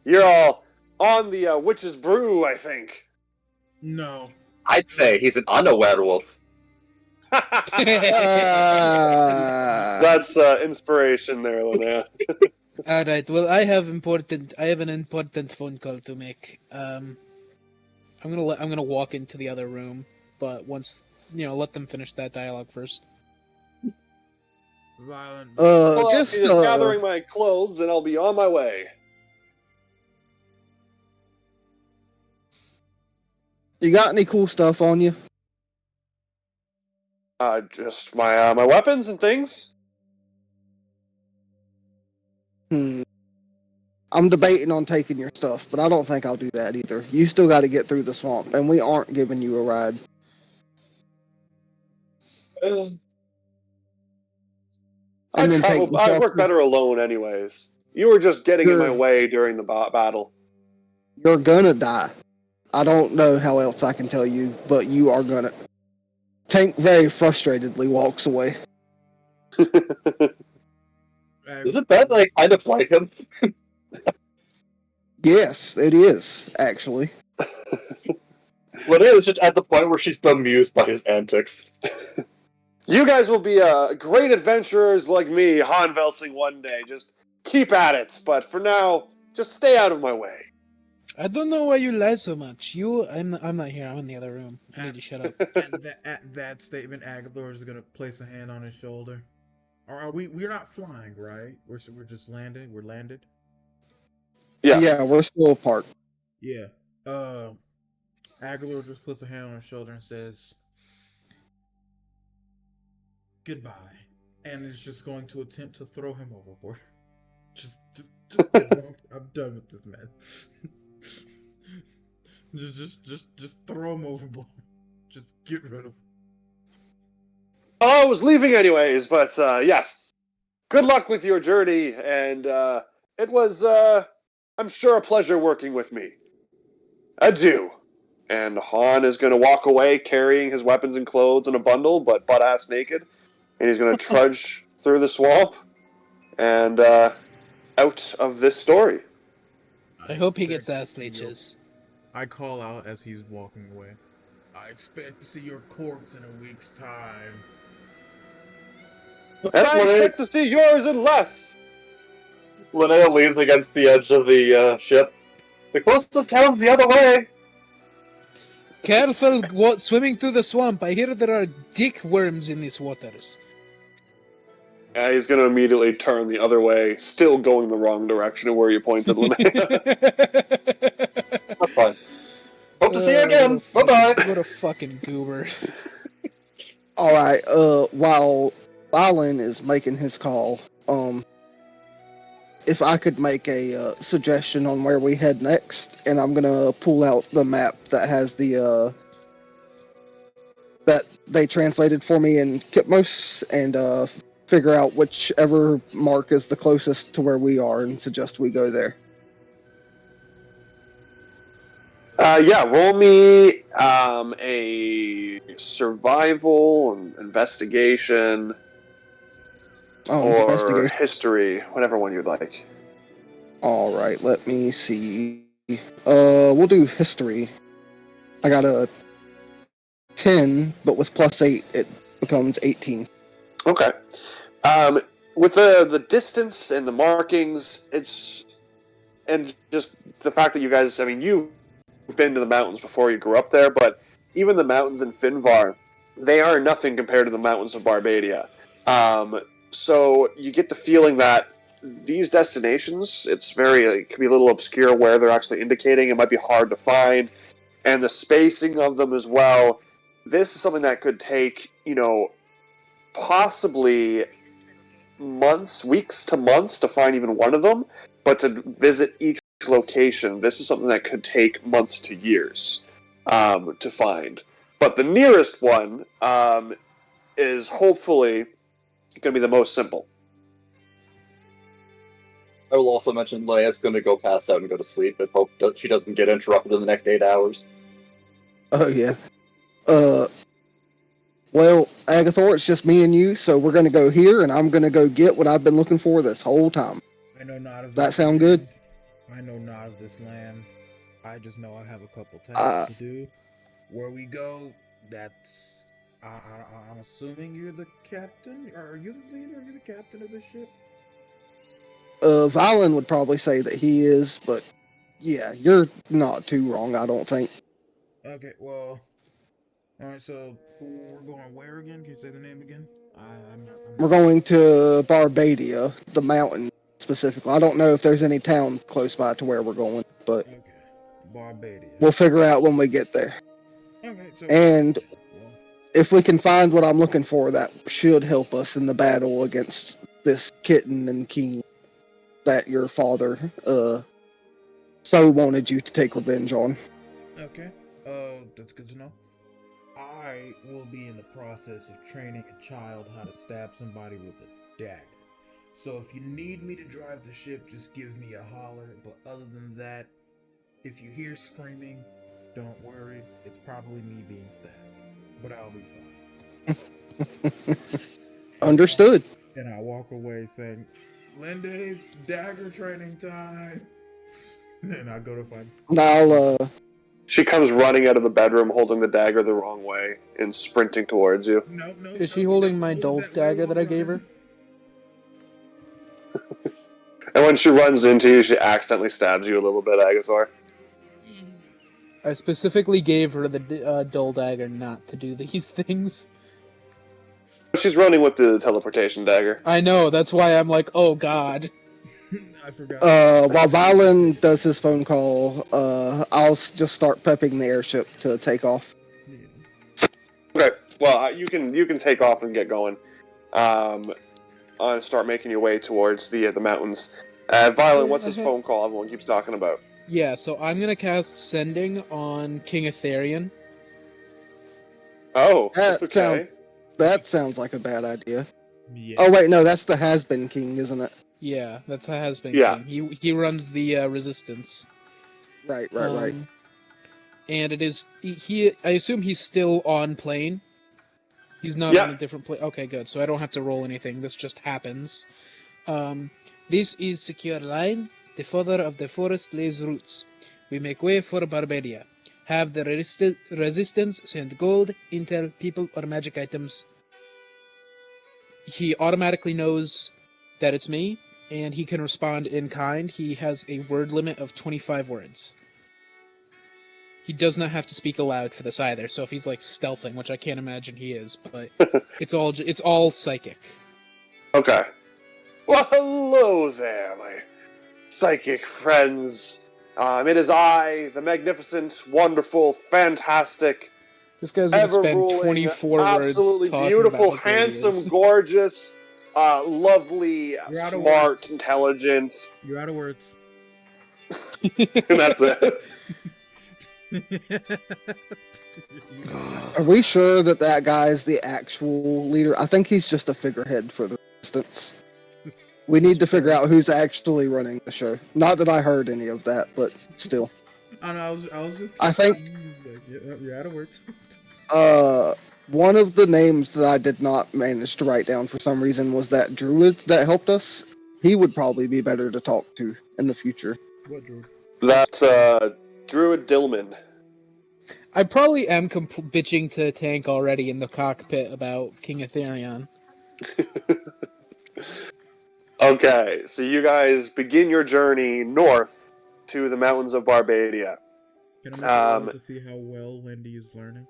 You're all on the witch's brew, I think. No. I'd say he's an werewolf. That's inspiration there, Linnea. All right. Well, I have an important phone call to make. I'm gonna walk into the other room, but once let them finish that dialogue first. Vyl'n. Well, just I'll be just gathering my clothes and I'll be on my way. you got any cool stuff on you? Just my weapons and things. I'm debating on taking your stuff, but I don't think I'll do that either. You still got to get through the swamp, and we aren't giving you a ride. And then I work better alone, anyways. You were just getting in my way during the battle. You're gonna die. I don't know how else I can tell you, but you are gonna. Tank very frustratedly walks away. Is it bad that I kind of like him? Yes, it is, actually. Linnea is just at the point where she's bemused by his antics. You guys will be great adventurers like me, Han Velsing one day. Just keep at it, but for now, just stay out of my way. I don't know why you lie so much. I'm not here. I'm in the other room. I need to shut up. At that statement, Agador is gonna place a hand on his shoulder. Or are we're not flying, right? We're just landing. We're landed. Yeah. Yeah, we're still apart. Yeah. Agador just puts a hand on his shoulder and says, "Goodbye," and is just going to attempt to throw him overboard. Just I'm done with this man. just throw him overboard. Just get rid of him. Oh, I was leaving anyways, but yes. Good luck with your journey, and it was, I'm sure, a pleasure working with me. Adieu. And Han is going to walk away carrying his weapons and clothes in a bundle, but butt-ass naked. And he's going to trudge through the swamp and out of this story. I hope he gets ass leeches. I call out as he's walking away. I expect to see your corpse in a week's time. And I expect to see yours in less. Linnea leans against the edge of the ship. The closest town's the other way. Careful swimming through the swamp. I hear there are dick worms in these waters. Yeah, he's going to immediately turn the other way, still going the wrong direction of where you pointed, Linnea. That's fine. Hope to see you again. Bye. What a fucking goober. Alright, while Vyl'n is making his call, if I could make a suggestion on where we head next, and I'm gonna pull out the map that has the that they translated for me in Kitmos, and figure out whichever mark is the closest to where we are, and suggest we go there. Yeah, roll me a survival, investigation, or Investigation. history, whatever one you'd like. Alright, let me see. We'll do history. I got a 10, but with plus 8, it becomes 18. Okay. With the distance and the markings, and just the fact that you guys, I mean, you've been to the mountains before you grew up there, but even the mountains in Finvar, they are nothing compared to the mountains of Barbadia. So you get the feeling that these destinations, it can be a little obscure where they're actually indicating. It might be hard to find, and the spacing of them as well. This is something that could take, possibly weeks to months to find even one of them, but to visit each location, this is something that could take months to years to find. But the nearest one is hopefully going to be the most simple. I will also mention Leia's going to go pass out and go to sleep and hope that she doesn't get interrupted in the next 8 hours. Oh, yeah. Well, Agathor, it's just me and you, so we're going to go here, and I'm going to go get what I've been looking for this whole time. I know not of That this sound land. good? I know not of this land. I just know I have a couple tasks to do. Where we go, that's... I'm assuming you're the captain? Are you the leader? Are you the captain of this ship? Vyl'n would probably say that he is, but yeah, you're not too wrong, I don't think. Okay, well... Alright, so we're going where again? Can you say the name again? We're going to Barbadia, the mountain specifically. I don't know if there's any towns close by to where we're going, but Okay, Barbadia. we'll figure out when we get there. Okay, so... And Well, if we can find what I'm looking for, that should help us in the battle against this kitten and king that your father so wanted you to take revenge on. okay, that's good to know. I will be in the process of training a child how to stab somebody with a dagger. So if you need me to drive the ship, just give me a holler. But other than that, if you hear screaming, don't worry. It's probably me being stabbed. But I'll be fine. Understood. And I walk away saying, Lindy, dagger training time. And I go to find... I'll, She comes running out of the bedroom holding the dagger the wrong way and sprinting towards you. No. Is she holding my dulled dagger that I gave her? And when she runs into you, she accidentally stabs you a little bit, Agathor. I specifically gave her the dull dagger not to do these things. She's running with the teleportation dagger. I know, that's why I'm like, oh god. I forgot. while Vyl'n does his phone call, I'll just start prepping the airship to take off. Yeah. Okay, well, you can take off and get going. Start making your way towards the mountains. Vyl'n, what's this phone call everyone keeps talking about? Yeah, so I'm gonna cast Sending on King Etherian. Oh, That okay. sounds like a bad idea. Yeah. Oh wait, no, that's the has-been king, isn't it? Yeah, that's a has-been Yeah. king. He runs the resistance. Right. And it is he. I assume he's still on plane. He's not on a different plane. Okay, good. So I don't have to roll anything. This just happens. This is secure line. The father of the forest lays roots. We make way for Barbadia. Have the resistance send gold, intel, people, or magic items. He automatically knows that it's me, and he can respond in kind. He has a word limit of 25 words. He does not have to speak aloud for this either. So if he's like stealthing, which I can't imagine he is, but it's all psychic. Okay. Well, hello there, my psychic friends. It is I, the magnificent, wonderful, fantastic, This guy's gonna spend ever-ruling, 24 words absolutely talking beautiful, about how great he handsome, is. gorgeous, lovely, You're out of smart, words. intelligent, You're out of words. and that's it. Are we sure that that guy is the actual leader? I think he's just a figurehead for the resistance. We need to figure out who's actually running the show. Not that I heard any of that, but still. I know. I was just. I think You're out of words. one of the names that I did not manage to write down for some reason was that druid that helped us. He would probably be better to talk to in the future. What druid? That's Druid Dillman. I probably am bitching to Tank already in the cockpit about King Ethereon. Okay, so you guys begin your journey north to the mountains of Barbadia. Can I make a roll to see how well Wendy is learning?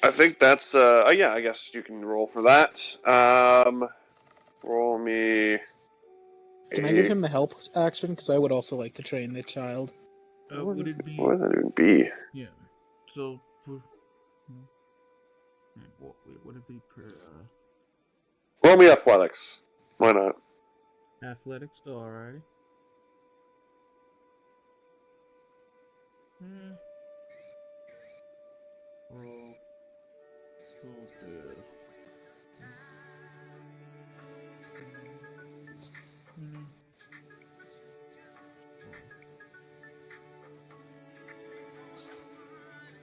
I think that's yeah, I guess you can roll for that. Roll me. Can I give him the help action? Because I would also like to train the child. Would it be? What would that even be? Yeah. So, what would it be per Roll me athletics. Why not? athletics? Oh, alrighty. Roll.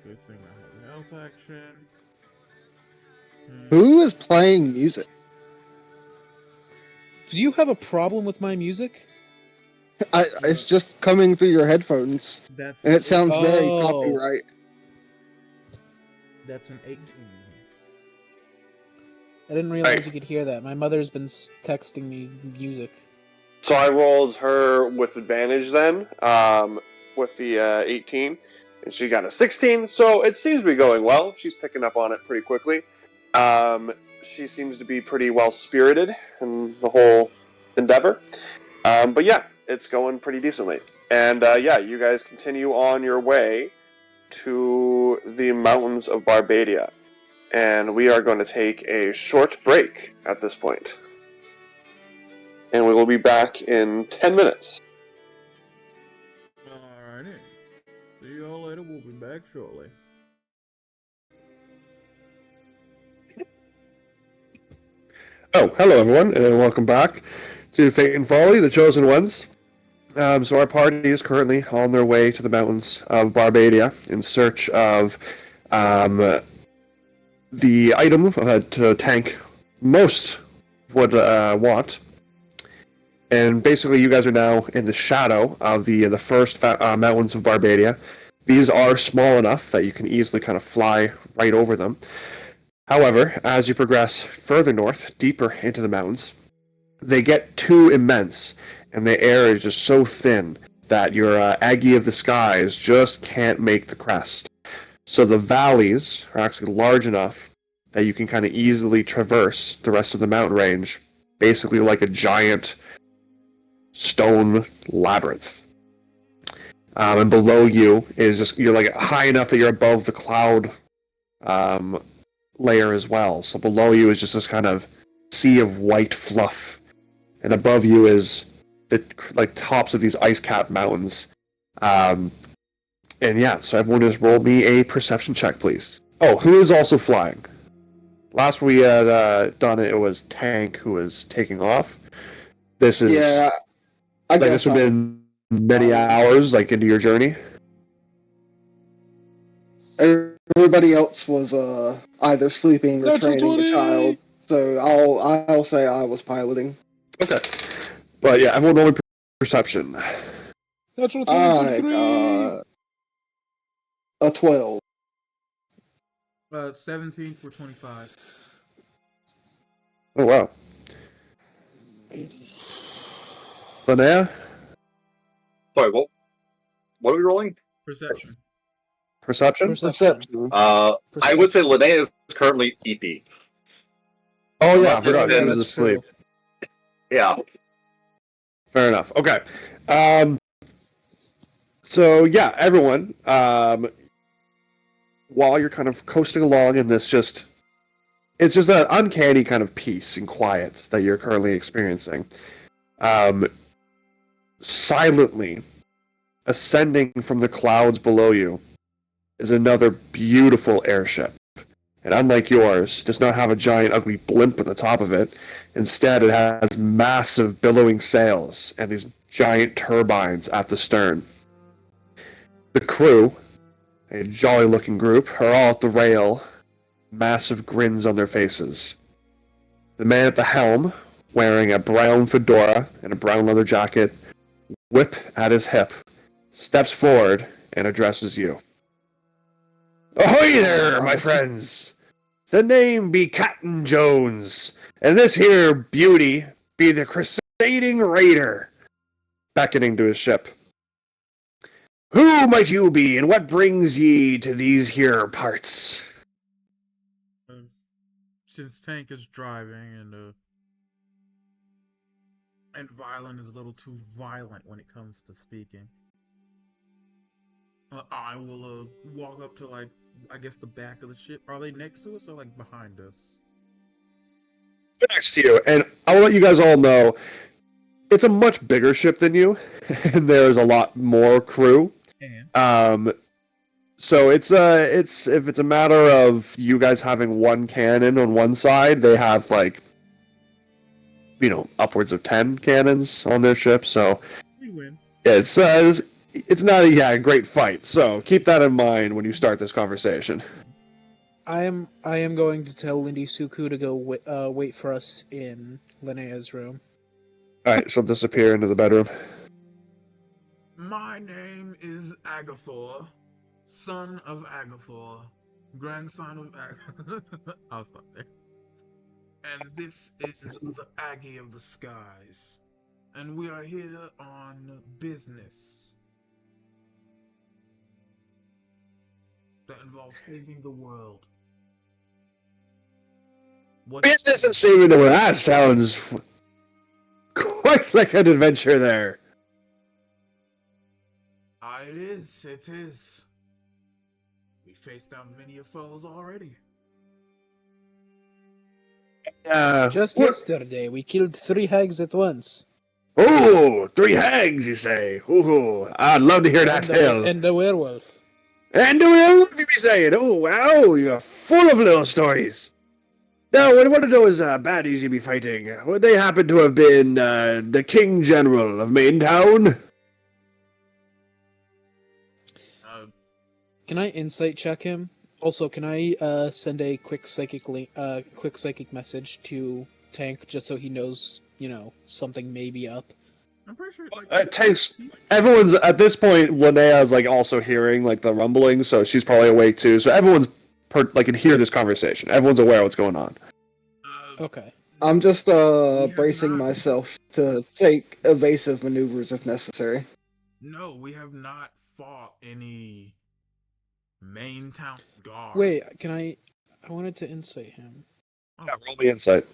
Good thing I have a help action. Who is playing music? Do you have a problem with my music? It's just coming through your headphones, That's and it sounds very Oh. copyright. That's an 18. I didn't realize you could hear that. My mother's been texting me music. So I rolled her with advantage then, with the 18, and she got a 16. So it seems to be going well. She's picking up on it pretty quickly. She seems to be pretty well spirited in the whole endeavor. But yeah, it's going pretty decently. And yeah, you guys continue on your way to the mountains of Barbadia. And we are going to take a short break at this point. And we will be back in 10 minutes. Alrighty. See y'all later. We'll be back shortly. Oh, hello everyone, and welcome back to Fate and Folly, the Chosen Ones. So our party is currently on their way to the mountains of Barbadia in search of the item to tank most would want. And basically, you guys are now in the shadow of the first mountains of Barbadia. These are small enough that you can easily kind of fly right over them. However, as you progress further north, deeper into the mountains, they get too immense, and the air is just so thin that your Aggie of the Skies just can't make the crest. So the valleys are actually large enough that you can kind of easily traverse the rest of the mountain range, basically like a giant stone labyrinth. And below you is just, you're like high enough that you're above the cloud layer as well. So below you is just this kind of sea of white fluff, and above you is the like tops of these ice-capped mountains. And yeah, so everyone just roll me a perception check, please. Oh, who is also flying? Last we had done it, it was Tank who was taking off. This is I like guess this would have been many hours like into your journey. everybody else was either sleeping or Natural training the 20! child. So I'll say I was piloting. Okay, but yeah, everyone roll me perception. Natural I 23! got a 12. 17 for 25. Oh wow. Linnea? Sorry, what are we rolling? Perception. Perception? Perception. I would say Linnea is currently EP. Oh yeah, I Unless forgot it's she been- was asleep. Yeah. Fair enough. Okay. So yeah, everyone, while you're kind of coasting along in this it's just an uncanny kind of peace and quiet that you're currently experiencing. Silently ascending from the clouds below you is another beautiful airship. And unlike yours, it does not have a giant ugly blimp at the top of it. Instead, it has massive billowing sails and these giant turbines at the stern. The crew, a jolly-looking group, are all at the rail, massive grins on their faces. The man at the helm, wearing a brown fedora and a brown leather jacket, whip at his hip, steps forward and addresses you. Ahoy there, my friends! The name be Captain Jones, and this here beauty be the Crusading Raider, beckoning to his ship. Who might you be, and what brings ye to these here parts? Since Tank is driving and Vyl'n is a little too violent when it comes to speaking, I will walk up to, like, I guess the back of the ship. Are they next to us or like behind us? They're next to you, and I will let you guys all know it's a much bigger ship than you, and there's a lot more crew. And So it's if it's a matter of you guys having one cannon on one side, they have like upwards of 10 cannons on their ship. So we win. it's not a great fight. So keep that in mind when you start this conversation. I am going to tell Lindy Suku to go wait for us in Linnea's room. All right, she'll disappear into the bedroom. My name is Agathor, son of Agathor, grandson of Agathor. I'll stop there. And this is the Aggie of the Skies. And we are here on business that involves saving the world. Business and saving the world. That sounds quite like an adventure there. It is. It is. We faced down many foes already. Just yesterday, we killed 3 hags at once. Oh, 3 hags, you say? Ooh, I'd love to hear that tale. And the werewolf. And the werewolf, you be saying? Oh, wow, you're full of little stories. Now, what I want to know is baddies you be fighting. Would they happen to have been the King General of Maintown? Can I insight check him? Also, can I send a quick psychic message to Tank just so he knows, something may be up? I'm pretty sure. Tank's. Everyone's at this point. Linnea's also hearing the rumbling, so she's probably awake too. So everyone's can hear this conversation. Everyone's aware of what's going on. Okay. I'm just bracing myself to take evasive maneuvers if necessary. No, we have not fought any main town guard. Wait, I wanted to insight him. Yeah, roll me insight.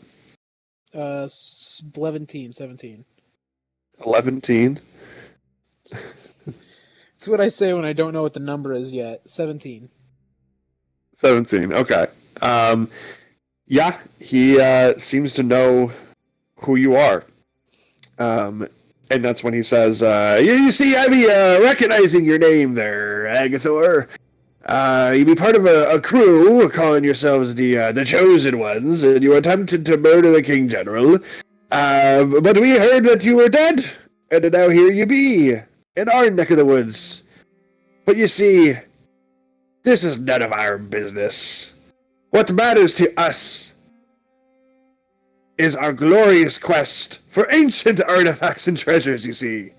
17. 11. It's what I say when I don't know what the number is yet. 17. 17. Okay. Yeah, he seems to know who you are. And that's when he says, "You see, I be recognizing your name there, Agathor. You be part of a crew calling yourselves the Chosen Ones, and you attempted to murder the King General. But we heard that you were dead, and now here you be, in our neck of the woods. But you see, this is none of our business. What matters to us is our glorious quest for ancient artifacts and treasures, you see."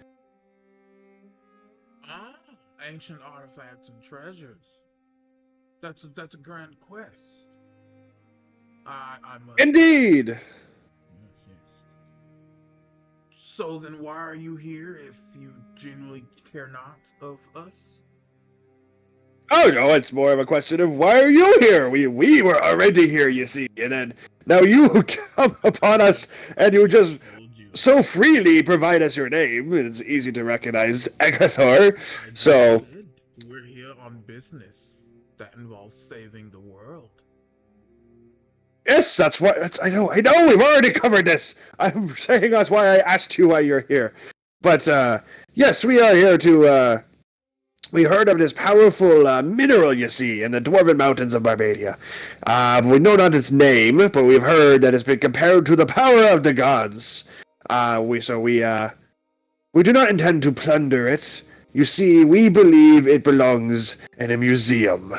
Ancient artifacts and treasures. That's a grand quest. I must. Indeed. Yes. So then, why are you here if you genuinely care not of us? Oh no, it's more of a question of why are you here? We were already here, you see, and then now you come upon us and you just Told you. so freely provide us your name. It's easy to recognize Agathor. I So, did. We're here on business that involves saving the world. yes, that's what I know. We've already covered this. I'm saying that's why I asked you why you're here. But yes, we are here to. We heard of this powerful mineral you see in the dwarven mountains of Barbadia. We know not its name, but we've heard that it's been compared to the power of the gods. We do not intend to plunder it. You see, we believe it belongs in a museum.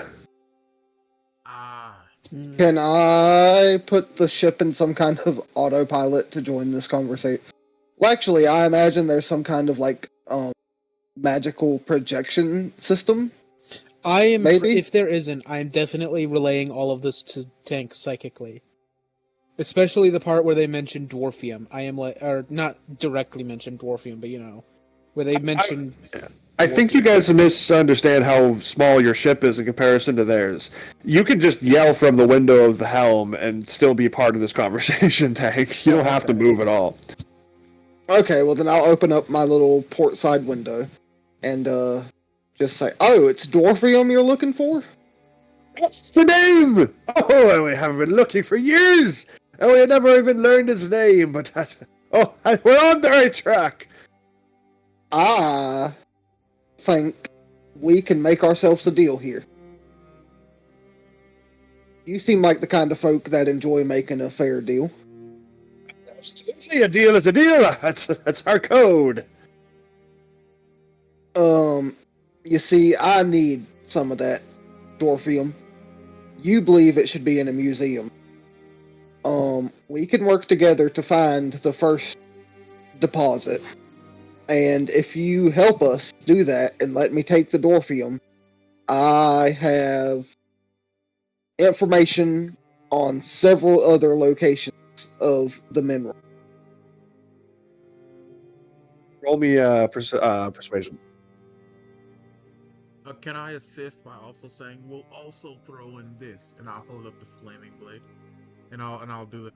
Ah, Can I put the ship in some kind of autopilot to join this conversation? Well, actually, I imagine there's some kind of magical projection system. Maybe? If there isn't, I'm definitely relaying all of this to Tank psychically. Especially the part where they mentioned dwarfium. I am or not directly mentioned dwarfium, but where they mentioned. I think you guys misunderstand how small your ship is in comparison to theirs. You can just yell from the window of the helm and still be part of this conversation, Tank. You don't have to move at all. Okay, well then I'll open up my little port side window and just say, "Oh, it's dwarfium you're looking for?" That's the name! Oh, we haven't been looking for years! And we had never even learned his name, but we're on the right track! I think we can make ourselves a deal here. You seem like the kind of folk that enjoy making a fair deal. Absolutely, a deal is a deal! That's our code! You see, I need some of that dwarfium. You believe it should be in a museum. We can work together to find the first deposit. And if you help us do that and let me take the dwarfium, I have information on several other locations of the mineral. Roll me persuasion. can I assist by also saying we'll also throw in this, and I'll hold up the flaming blade, and I'll do the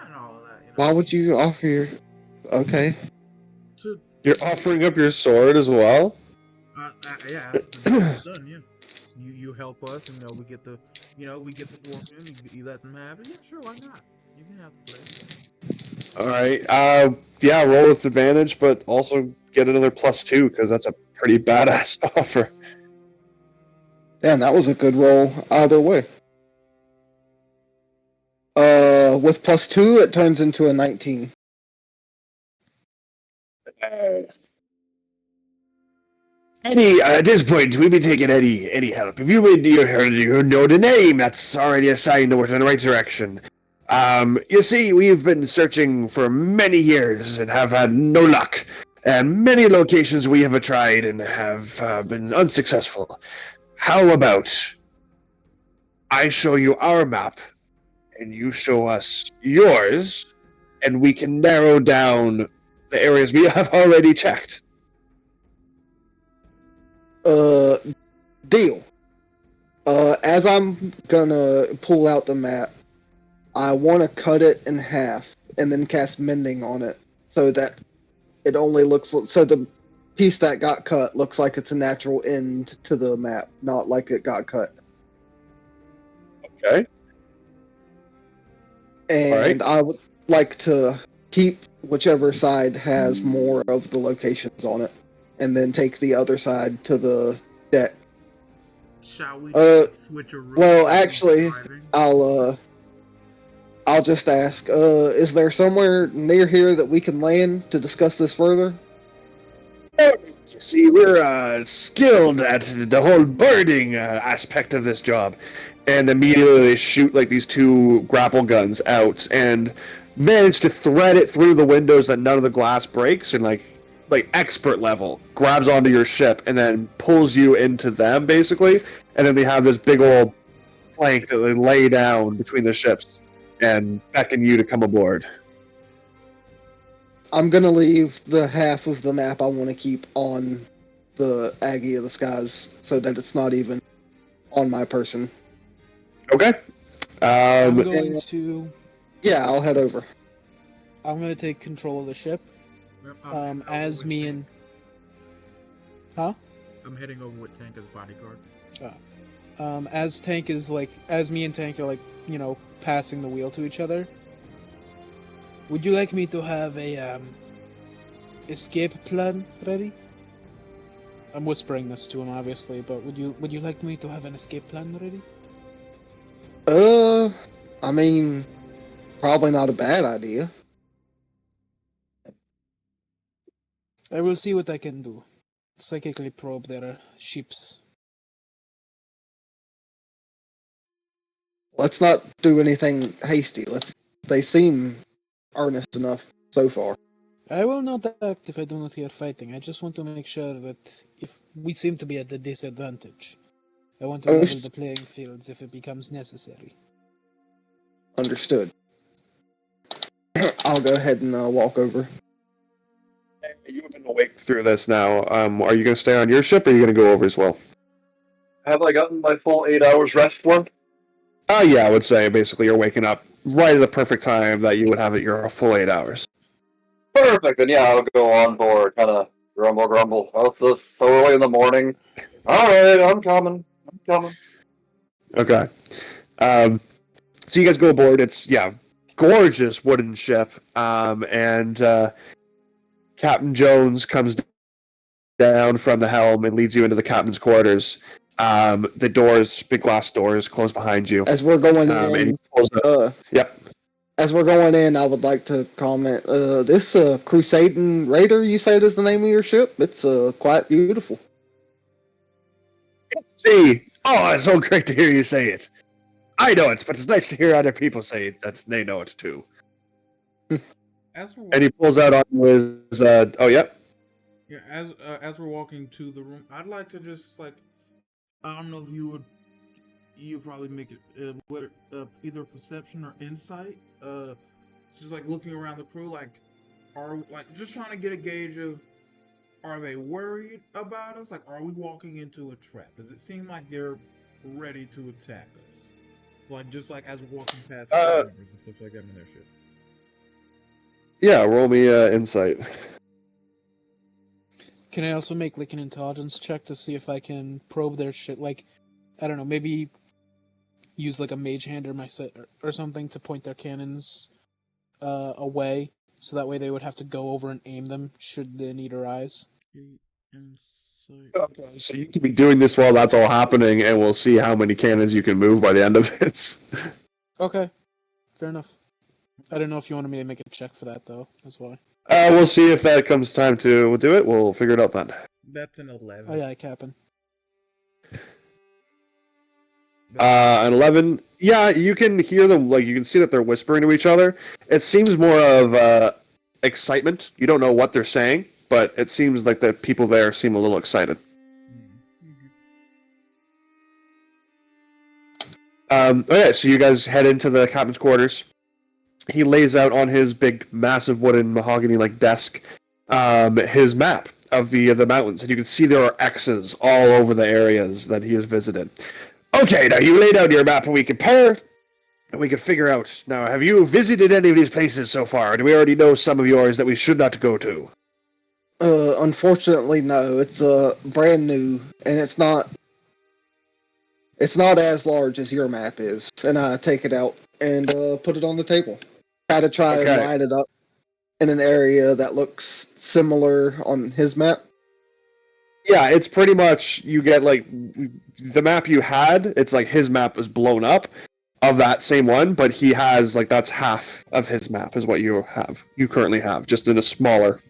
and all of that. Why would you offer your... Okay. You're offering up your sword as well? Yeah, after the deal is done, yeah. You help us, and we get the dwarf in. You let them have it. Yeah, sure, why not? You can have the blade. Alright, yeah, roll with advantage, but also get another +2, because that's a pretty badass offer. Damn, that was a good roll either way. With +2, it turns into a 19. Any at this point, we've been taking any help. If you know the name, that's already a sign that we're in the right direction. You see, we've been searching for many years and have had no luck. And many locations we have tried and have been unsuccessful. How about I show you our map, and you show us yours, and we can narrow down the areas we have already checked. Deal. As I'm gonna pull out the map, I want to cut it in half and then cast mending on it so that it only looks so the piece that got cut looks like it's a natural end to the map, not like it got cut. Okay. And I would like to keep whichever side has more of the locations on it, and then take the other side to the deck. Shall we switch a room? Well, actually, I'll just ask, is there somewhere near here that we can land to discuss this further? You see, we're skilled at the whole birding aspect of this job. And immediately they shoot like these two grapple guns out and manage to thread it through the windows that none of the glass breaks, and like expert level, grabs onto your ship and then pulls you into them basically, and then they have this big old plank that they lay down between the ships and beckon you to come aboard. I'm gonna leave the half of the map I want to keep on the Aggie of the Skies so that it's not even on my person. Okay. I'm going to... Yeah, I'll head over. I'm gonna take control of the ship. I'm heading As over me with and Tank. huh? I'm heading over with Tank as bodyguard. As me and Tank are like, passing the wheel to each other. Would you like me to have a escape plan ready? I'm whispering this to him, obviously, but would you like me to have an escape plan ready? I mean, probably not a bad idea. I will see what I can do. Psychically probe their ships. Let's not do anything hasty. They seem earnest enough so far. I will not act if I do not hear fighting. I just want to make sure that if we seem to be at a disadvantage, I want to Oh, level the playing fields if it becomes necessary. Understood. I'll go ahead and walk over. You have been awake through this now. Are you going to stay on your ship, or are you going to go over as well? Have I gotten my full 8 hours rest for? Yeah, I would say basically you're waking up right at the perfect time that you would have it your full 8 hours. Perfect. Then yeah, I'll go on board. Kind of grumble. Oh, it's this so early in the morning. All right, I'm coming. Okay. So you guys go aboard. It's gorgeous wooden ship. And Captain Jones comes down from the helm and leads you into the captain's quarters. The doors, big glass doors, close behind you. As we're going And in, he pulls up. Yep. as we're going in, I would like to comment. This Crusading Raider, you said is the name of your ship. It's quite beautiful. See, oh, it's so great to hear you say it. I know it, but it's nice to hear other people say that they know it too. And he pulls out on his. Yep. Yeah, as we're walking to the room, I'd like to just like, I don't know if you probably make it whether either perception or insight. Just like looking around the crew, like, are like just trying to get a gauge of, are they worried about us? Like, are we walking into a trap? Does it seem like they're ready to attack us? Like just like as we're walking past crew members and stuff like that in their ship. Yeah, roll me insight. Can I also make like an intelligence check to see if I can probe their shit? Like, I don't know, maybe use like a mage hand or or something to point their cannons away, so that way they would have to go over and aim them should the need arise. Insight. Okay, so you can be doing this while that's all happening, and we'll see how many cannons you can move by the end of it. Okay, fair enough. I don't know if you wanted me to make a check for that though. That's why. We'll see if that comes time to do it. We'll figure it out then. That's an 11. Oh yeah, Captain. An 11. Yeah, you can hear them. Like you can see that they're whispering to each other. It seems more of excitement. You don't know what they're saying, but it seems like the people there seem a little excited. Okay, so you guys head into the captain's quarters. He lays out on his big, massive wooden mahogany-like desk his map of the mountains, and you can see there are X's all over the areas that he has visited. Okay, now you laid out your map, and we compare, and we can figure out. Now, have you visited any of these places so far? Or do we already know some of yours that we should not go to? Unfortunately, no. It's brand new, and it's not as large as your map is. And I take it out and put it on the table. Try and line it up in an area that looks similar on his map. Yeah, it's pretty much you get like the map you had. It's like his map was blown up of that same one, but he has like that's half of his map is what you have. You currently have just in a smaller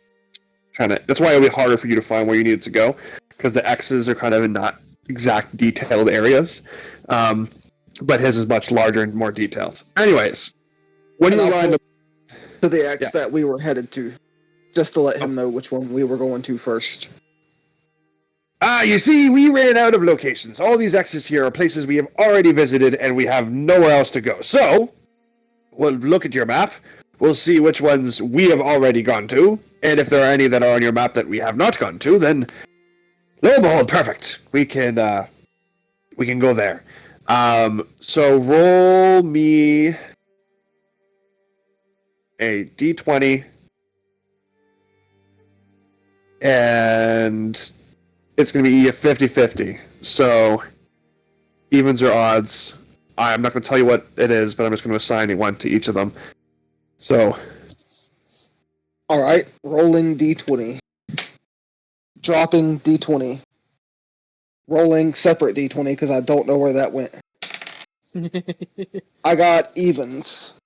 kind of. That's why it'll be harder for you to find where you need it to go because the X's are kind of in not exact detailed areas. But his is much larger and more detailed. Anyways, when you line the to the X that we were headed to, just to let him know which one we were going to first. You see, we ran out of locations. All these X's here are places we have already visited, and we have nowhere else to go. So, we'll look at your map. We'll see which ones we have already gone to, and if there are any that are on your map that we have not gone to, then lo and behold, perfect. We can go there. So roll me. a d20, and it's going to be a 50-50. So, evens or odds. I'm not going to tell you what it is, but I'm just going to assign one to each of them. So, Alright, rolling d20. Dropping d20. Rolling separate d20 because I don't know where that went. I got evens.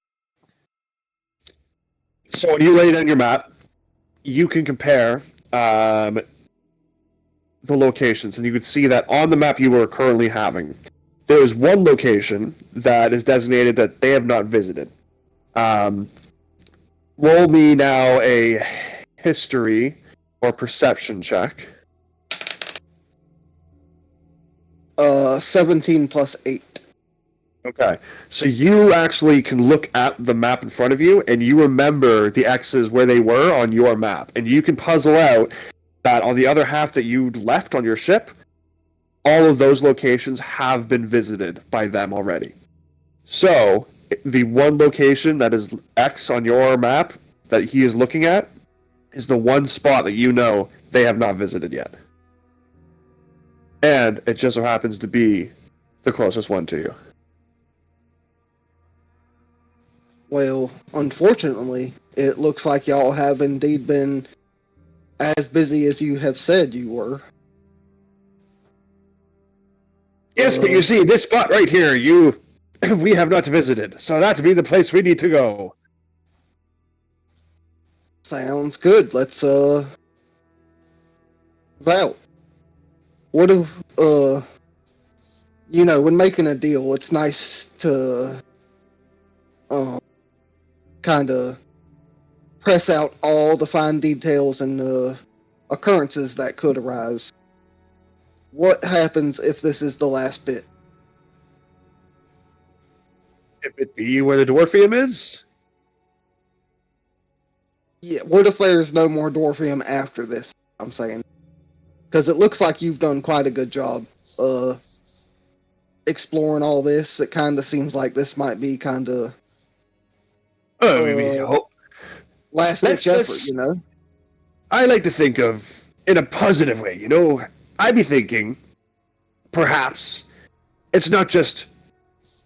so when you lay down your map, you can compare the locations, and you can see that on the map you are currently having, there is one location that is designated that they have not visited. Roll me now a history or perception check. 17 plus 8. Okay, so you actually can look at the map in front of you, and you remember the X's where they were on your map, and you can puzzle out that on the other half that you left on your ship, all of those locations have been visited by them already. So, the one location that is X on your map that he is looking at is the one spot that you know they have not visited yet. And it just so happens to be the closest one to you. Well, unfortunately, it looks like y'all have indeed been as busy as you have said you were. Yes, but you see, this spot right here, we have not visited, so that to be the place we need to go. Sounds good. Let's, Val, what if, when making a deal, it's nice to, kind of press out all the fine details and occurrences that could arise. What happens if this is the last bit? If it be where the Dwarfium is? Yeah, what if there's no more Dwarfium after this? I'm saying. Because it looks like you've done quite a good job exploring all this. It kind of seems like this might be kind of last-ditch effort, I like to think of in a positive way, I'd be thinking, perhaps, it's not just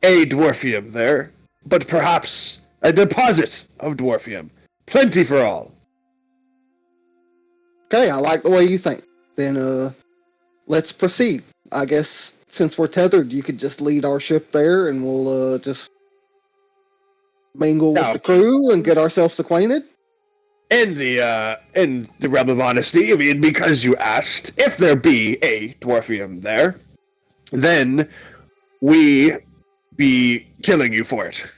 a Dwarfium there, but perhaps a deposit of Dwarfium. Plenty for all. Okay, I like the way you think. Then, let's proceed. I guess, since we're tethered, you could just lead our ship there, and we'll, just mingle with the crew and get ourselves acquainted. In the realm of honesty, I mean, because you asked, if there be a Dwarfium there, then we be killing you for it.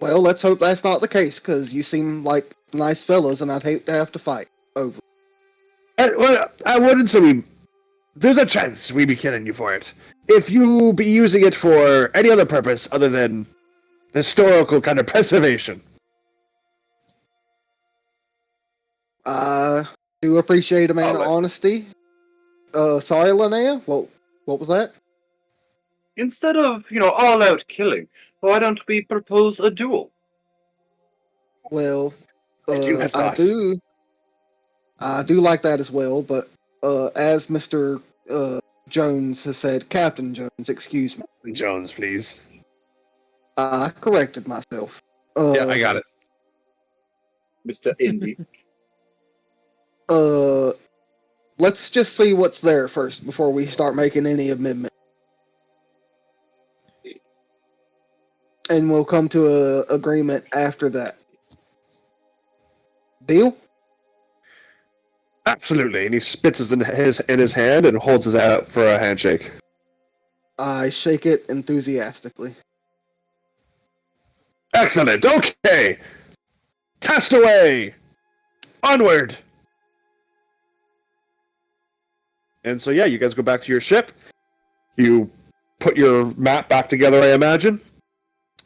Well, let's hope that's not the case, because you seem like nice fellas, and I'd hate to have to fight over. Well, I wouldn't say there's a chance we be killing you for it. If you be using it for any other purpose other than historical kind of preservation. I do appreciate a man of honesty. Sorry, Linnea? What was that? Instead of, all-out killing, why don't we propose a duel? Well, I do like that as well, but as Mr. Jones has said, Captain Jones, excuse me. Jones, please. I corrected myself. Yeah, I got it. Mr. Indy. Let's just see what's there first before we start making any amendment. And we'll come to a agreement after that. Deal? Absolutely, and he spits it in his hand and holds it out for a handshake. I shake it enthusiastically. Excellent, okay! Cast away! Onward! And so, yeah, you guys go back to your ship. You put your map back together, I imagine.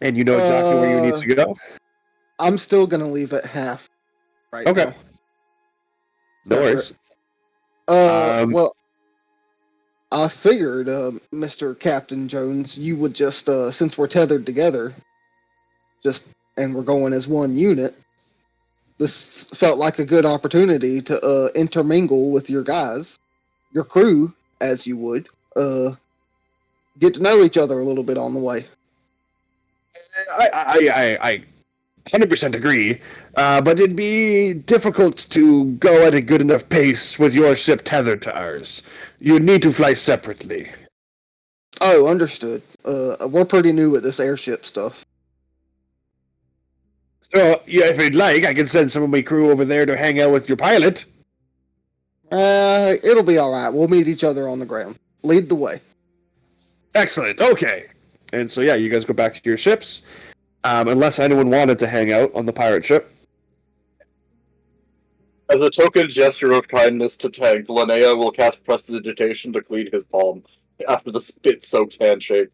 And you know exactly where you need to go. I'm still going to leave it half right now. No worries. Well, I figured, Mr. Captain Jones, you would just, since we're tethered together, and we're going as one unit, this felt like a good opportunity to intermingle with your guys, your crew, as you would, get to know each other a little bit on the way. I 100% agree, but it'd be difficult to go at a good enough pace with your ship tethered to ours. You need to fly separately. Oh, understood. We're pretty new at this airship stuff. So, yeah, if you'd like, I can send some of my crew over there to hang out with your pilot. It'll be alright. We'll meet each other on the ground. Lead the way. Excellent, okay. And so, yeah, you guys go back to your ships, unless anyone wanted to hang out on the pirate ship. As a token gesture of kindness to Tank, Linnea will cast Prestidigitation to clean his palm after the spit-soaked handshake.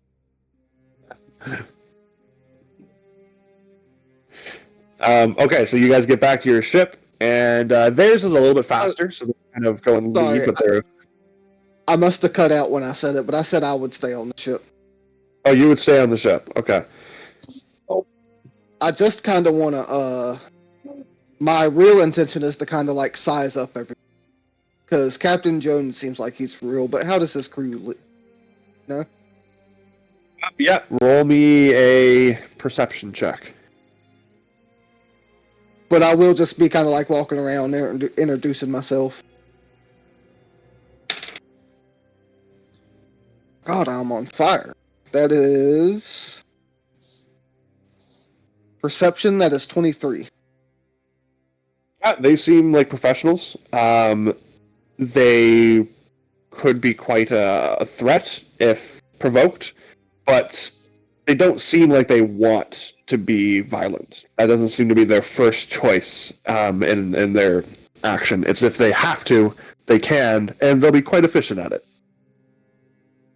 Okay, so you guys get back to your ship, and theirs is a little bit faster, so they're kind of going lead, but they're... I must have cut out when I said it, but I said I would stay on the ship. Oh, you would stay on the ship, okay. I just kind of want to, my real intention is to kind of like size up everything. Because Captain Jones seems like he's for real, but how does his crew no? Yeah, roll me a perception check. But I will just be kind of like walking around there and introducing myself. God, I'm on fire. That is... Perception, that is 23. Yeah, they seem like professionals. They could be quite a threat if provoked, but they don't seem like they want to be violent. That doesn't seem to be their first choice in their action. It's if they have to, they can, and they'll be quite efficient at it.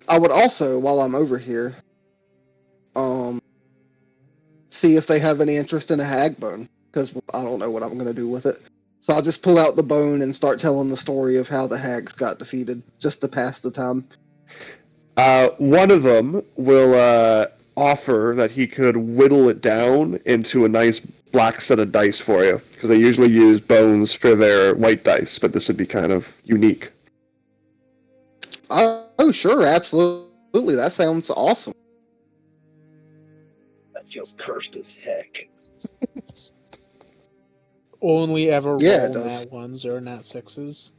I would also, while I'm over here, see if they have any interest in a hag bone, because I don't know what I'm going to do with it. So I'll just pull out the bone and start telling the story of how the hags got defeated, just to pass the time. One of them will offer that he could whittle it down into a nice black set of dice for you, because they usually use bones for their white dice, but this would be kind of unique. Oh, sure, absolutely. That sounds awesome. That feels cursed as heck. Only ever roll Yeah, it does. nat ones or nat sixes.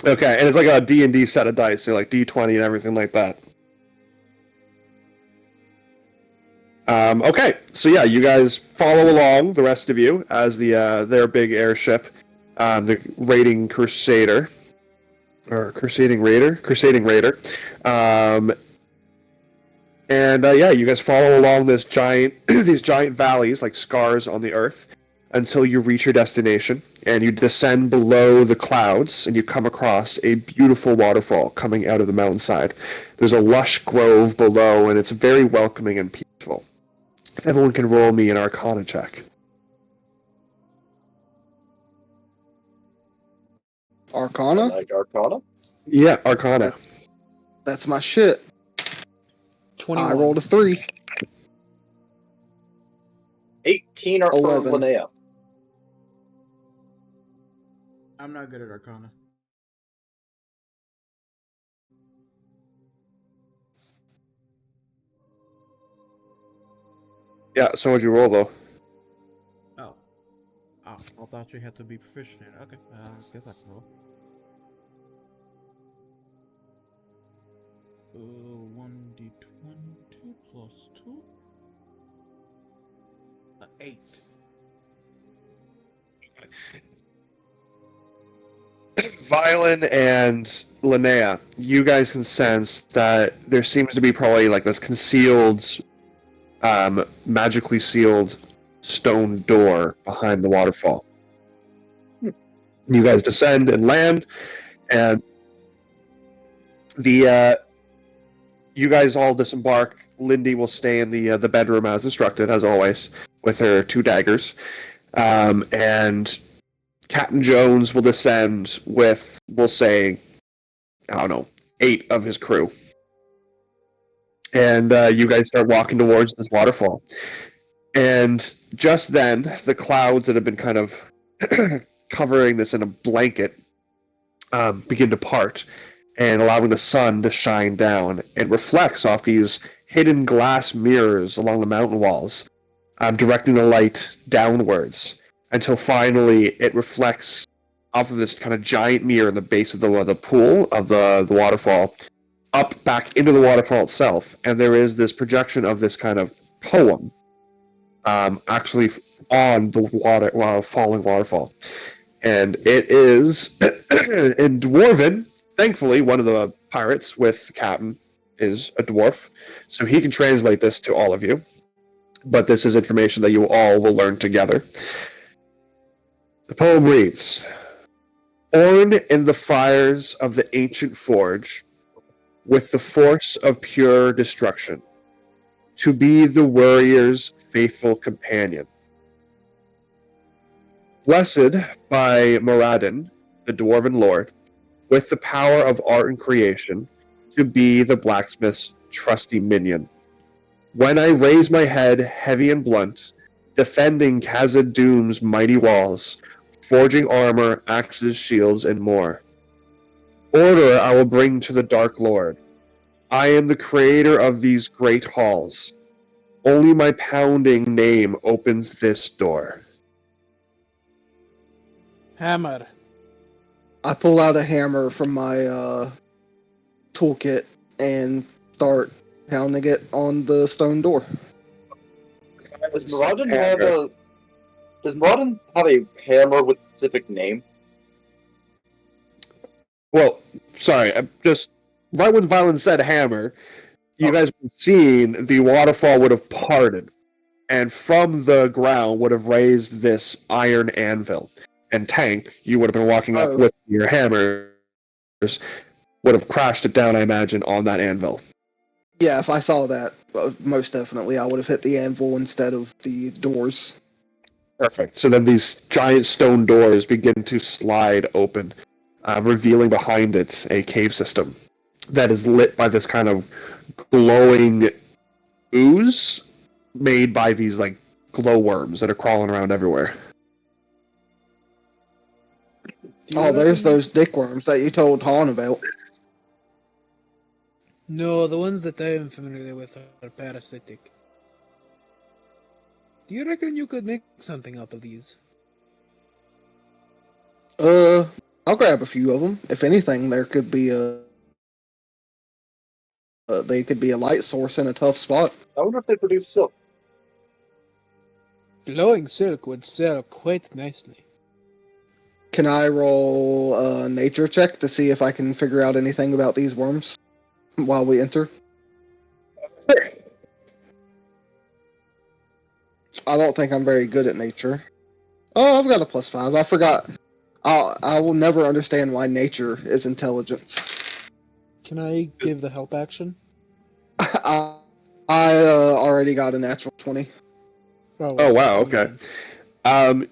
Okay, and it's like a D&D set of dice, so like D20 and everything like that. Okay, so yeah, you guys follow along, the rest of you, as their big airship, the raiding Crusader, or Crusading Raider, and yeah, you guys follow along this giant, these giant valleys, like scars on the earth, until you reach your destination, and you descend below the clouds, and you come across a beautiful waterfall coming out of the mountainside. There's a lush grove below, and it's very welcoming and peaceful. If everyone can roll me an Arcana check. Arcana? Like Arcana? Yeah, Arcana. That's my shit. 21. I rolled a 3. 18 or 11. Linnea. I'm not good at Arcana. Yeah, so what'd you roll, though? Oh. I thought you had to be proficient in it. Okay, guess I can roll. 1d22 plus 2. 8. Vyl'n and Linnea, you guys can sense that there seems to be probably like this concealed, magically sealed stone door behind the waterfall. You guys descend and land, and you guys all disembark. Lindy will stay in the bedroom as instructed, as always, with her 2 daggers, and Captain Jones will descend with, we'll say, I don't know, 8 of his crew. and you guys start walking towards this waterfall. And just then, the clouds that have been kind of covering this in a blanket begin to part and allowing the sun to shine down. It reflects off these hidden glass mirrors along the mountain walls, directing the light downwards until finally it reflects off of this kind of giant mirror in the base of the pool of the waterfall up back into the waterfall itself. And there is this projection of this kind of poem actually on the falling waterfall. And it is in Dwarven. Thankfully, one of the pirates with the captain is a dwarf, so he can translate this to all of you. But this is information that you all will learn together. The poem reads, "Born in the fires of the ancient forge, with the force of pure destruction, to be the warrior's faithful companion. Blessed by Moradin, the Dwarven Lord, with the power of art and creation, to be the blacksmith's trusty minion. When I raise my head heavy and blunt, defending Khazad-dûm's mighty walls, forging armor, axes, shields, and more. Order I will bring to the Dark Lord. I am the creator of these great halls. Only my pounding name opens this door." Hammer. I pull out a hammer from my toolkit and start pounding it on the stone door. Does Moradin have a hammer with a specific name? Well, sorry, just right when Vyl'n said hammer, you guys would have seen the waterfall would have parted, and from the ground would have raised this iron anvil. And Tank, you would have been walking up with your hammers, would have crashed it down, I imagine, on that anvil. Yeah, if I saw that, most definitely I would have hit the anvil instead of the doors. Perfect. So then these giant stone doors begin to slide open, revealing behind it a cave system that is lit by this kind of glowing ooze made by these like glowworms that are crawling around everywhere. Oh, there's those dickworms that you told Han about. No, the ones that I am familiar with are parasitic. Do you reckon you could make something out of these? I'll grab a few of them. If anything, there could be they could be a light source in a tough spot. I wonder if they produce silk. Glowing silk would sell quite nicely. Can I roll a nature check to see if I can figure out anything about these worms while we enter? I don't think I'm very good at nature. Oh, I've got a +5. I forgot. I will never understand why nature is intelligence. Can I give the help action? I already got a natural 20. Oh wow, okay. On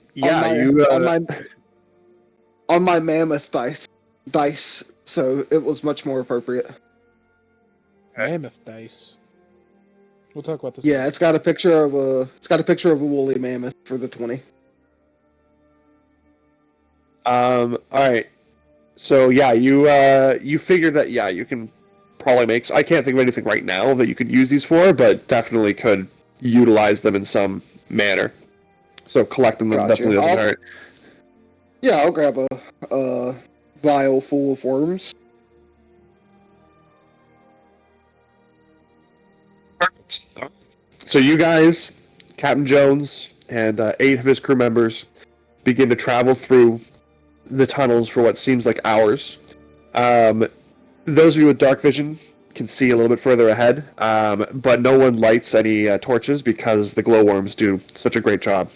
my mammoth dice, so it was much more appropriate. Mammoth dice. We'll talk about this. Yeah, it's got a picture of a woolly mammoth for the 20. All right. So yeah, you figure that you can probably make. I can't think of anything right now that you could use these for, but definitely could utilize them in some manner. So collecting them definitely doesn't hurt. Yeah, I'll grab a vial full of worms. Perfect. So you guys, Captain Jones and 8 of his crew members, begin to travel through the tunnels for what seems like hours. Those of you with dark vision can see a little bit further ahead, but no one lights any torches because the glowworms do such a great job.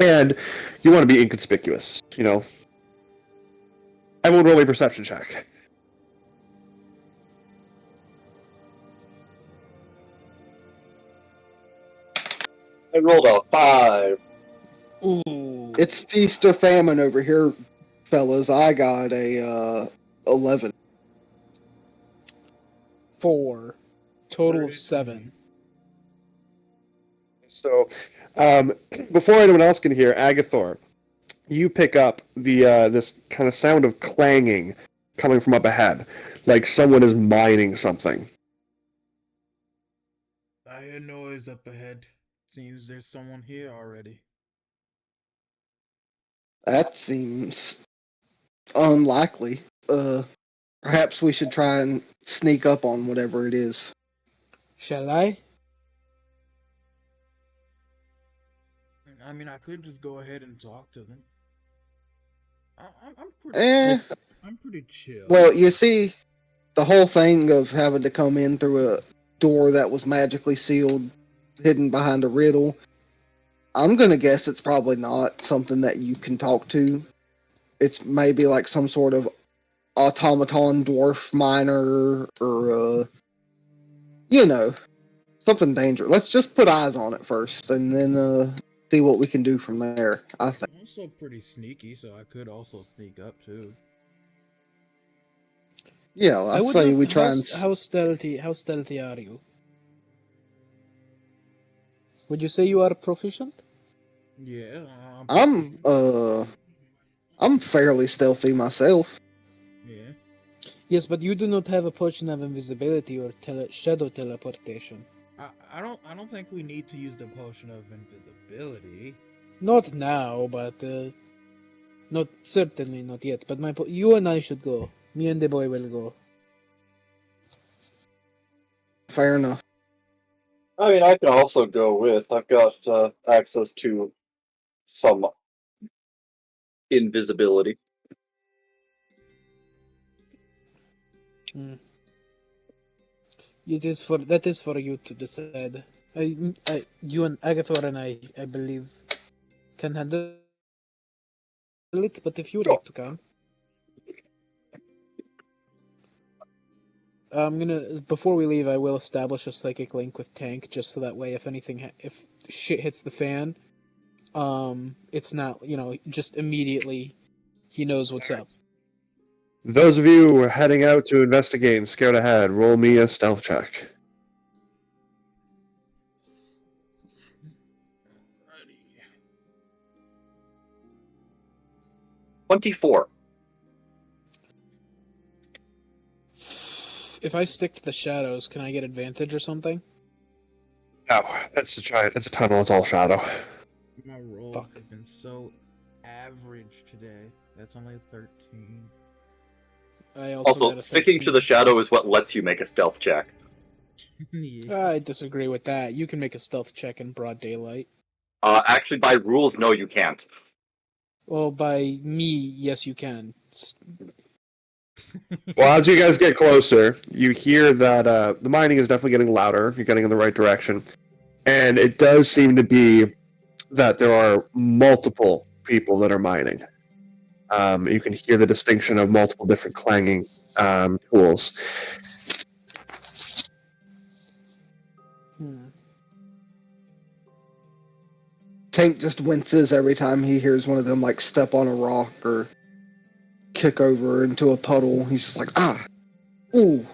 And you want to be inconspicuous, you know. Everyone roll a perception check. I rolled a 5. Ooh. It's feast or famine over here, fellas. I got a 11. 4. Total of 33. 7. So, before anyone else can hear, Agathor, you pick up the this kind of sound of clanging coming from up ahead, like someone is mining something. I hear noise up ahead. Seems there's someone here already. That seems unlikely. Perhaps we should try and sneak up on whatever it is. Shall I? I mean, I could just go ahead and talk to them. I'm pretty. Eh, I'm pretty chill. well, you see, the whole thing of having to come in through a door that was magically sealed, hidden behind a riddle, I'm gonna guess it's probably not something that you can talk to. It's maybe like some sort of automaton dwarf miner or, you know, something dangerous. Let's just put eyes on it first and then see what we can do from there, I think. I'm also pretty sneaky, so I could also sneak up too. Yeah, I I'd would say not. we try and. How stealthy? How stealthy are you? Would you say you are proficient? Yeah, I'm, I'm fairly stealthy myself. yeah. Yes, but you do not have a potion of invisibility or shadow teleportation. I don't think we need to use the potion of invisibility. Not now, but not certainly not yet. But you and I should go. Me and the boy will go. Fair enough. I mean, I can also go with. I've got access to some invisibility. Hmm. That is for you to decide. You and Agathor and I believe, can handle it. But if you would Sure. like to come, I'm gonna. Before we leave, I will establish a psychic link with Tank, just so that way, if anything, if shit hits the fan, it's not, just immediately he knows what's up. Those of you who are heading out to investigate and scout ahead, roll me a stealth check. Alrighty. 24. If I stick to the shadows, can I get advantage or something? No, that's a giant. It's a tunnel. It's all shadow. My rolls Fuck. have been so average today. That's only a 13. I also Also, got a sticking 13. to the shadow is what lets you make a stealth check. Yeah. I disagree with that. You can make a stealth check in broad daylight. Actually, by rules, no, you can't. Well, by me, yes, you can. Well, as you guys get closer, you hear that the mining is definitely getting louder. You're getting in the right direction. And it does seem to be that there are multiple people that are mining. You can hear the distinction of multiple different clanging tools. Hmm. Tank just winces every time he hears one of them like step on a rock or kick over into a puddle. He's just like, ooh.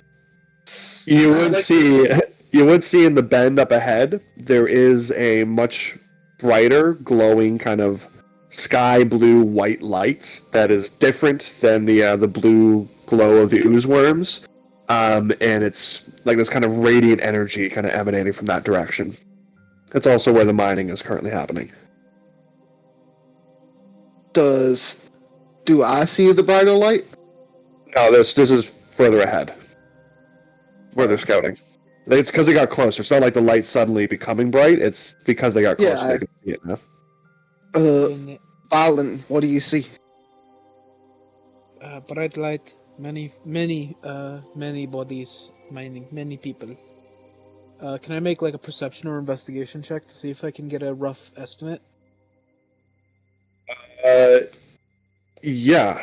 You would see in the bend up ahead, there is a much brighter, glowing kind of sky blue white light that is different than the blue glow of the ooze worms, and it's like this kind of radiant energy kind of emanating from that direction. That's also where the mining is currently happening. Do I see the brighter light? No, this is further ahead where they're Oh. scouting. It's because they got closer. It's not like the light suddenly becoming bright. It's because they got closer. Yeah. They can see it now. In Vyl'n, what do you see? bright light, many bodies mining, many people. Can I make like a perception or investigation check to see if I can get a rough estimate? Yeah.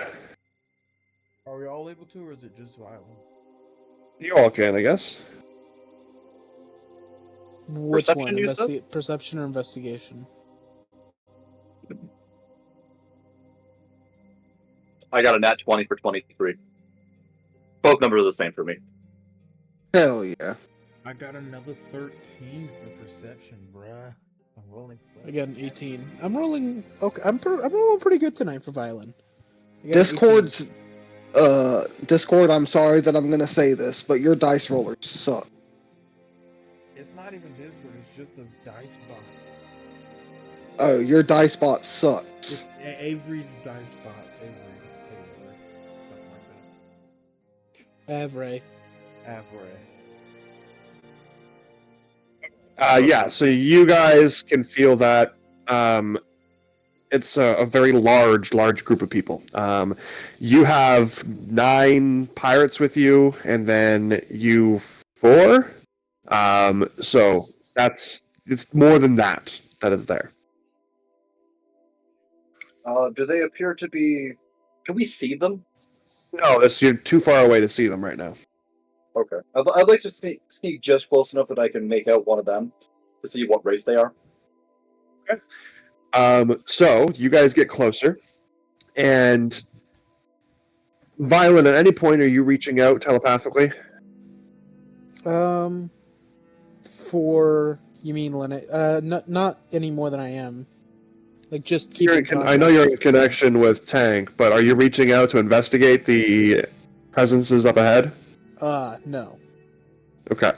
Are we all able to, or is it just Vyl'n? You all can, I guess. Which Perception, one? you said? Perception or investigation? I got a nat 20 for 23. Both numbers are the same for me. Hell yeah. I got another 13 for perception, bruh. I'm rolling I 7. got an 18. I'm rolling. Okay, I'm rolling pretty good tonight for Vyl'n. I got an 18. Discord's Discord, I'm sorry that I'm gonna say this, but your dice rollers suck. It's not even Discord, it's just a dice bot. Oh, your dice bot sucks. It's Avery's dice bot. Avery. Something like Avery. that. Avery. Yeah, so you guys can feel that it's a very large group of people. You have 9 pirates with you, and then you 4. So it's more than that is there. Do they appear to be? Can we see them? No, you're too far away to see them right now. Okay. I'd like to sneak just close enough that I can make out one of them to see what race they are. So you guys get closer, and Vyl'n, at any point are you reaching out telepathically? For you mean Lynette? Not any more than I am. Like just You're keeping I know contact you're is in connection with Tank, but are you reaching out to investigate the presences up ahead? No. Okay.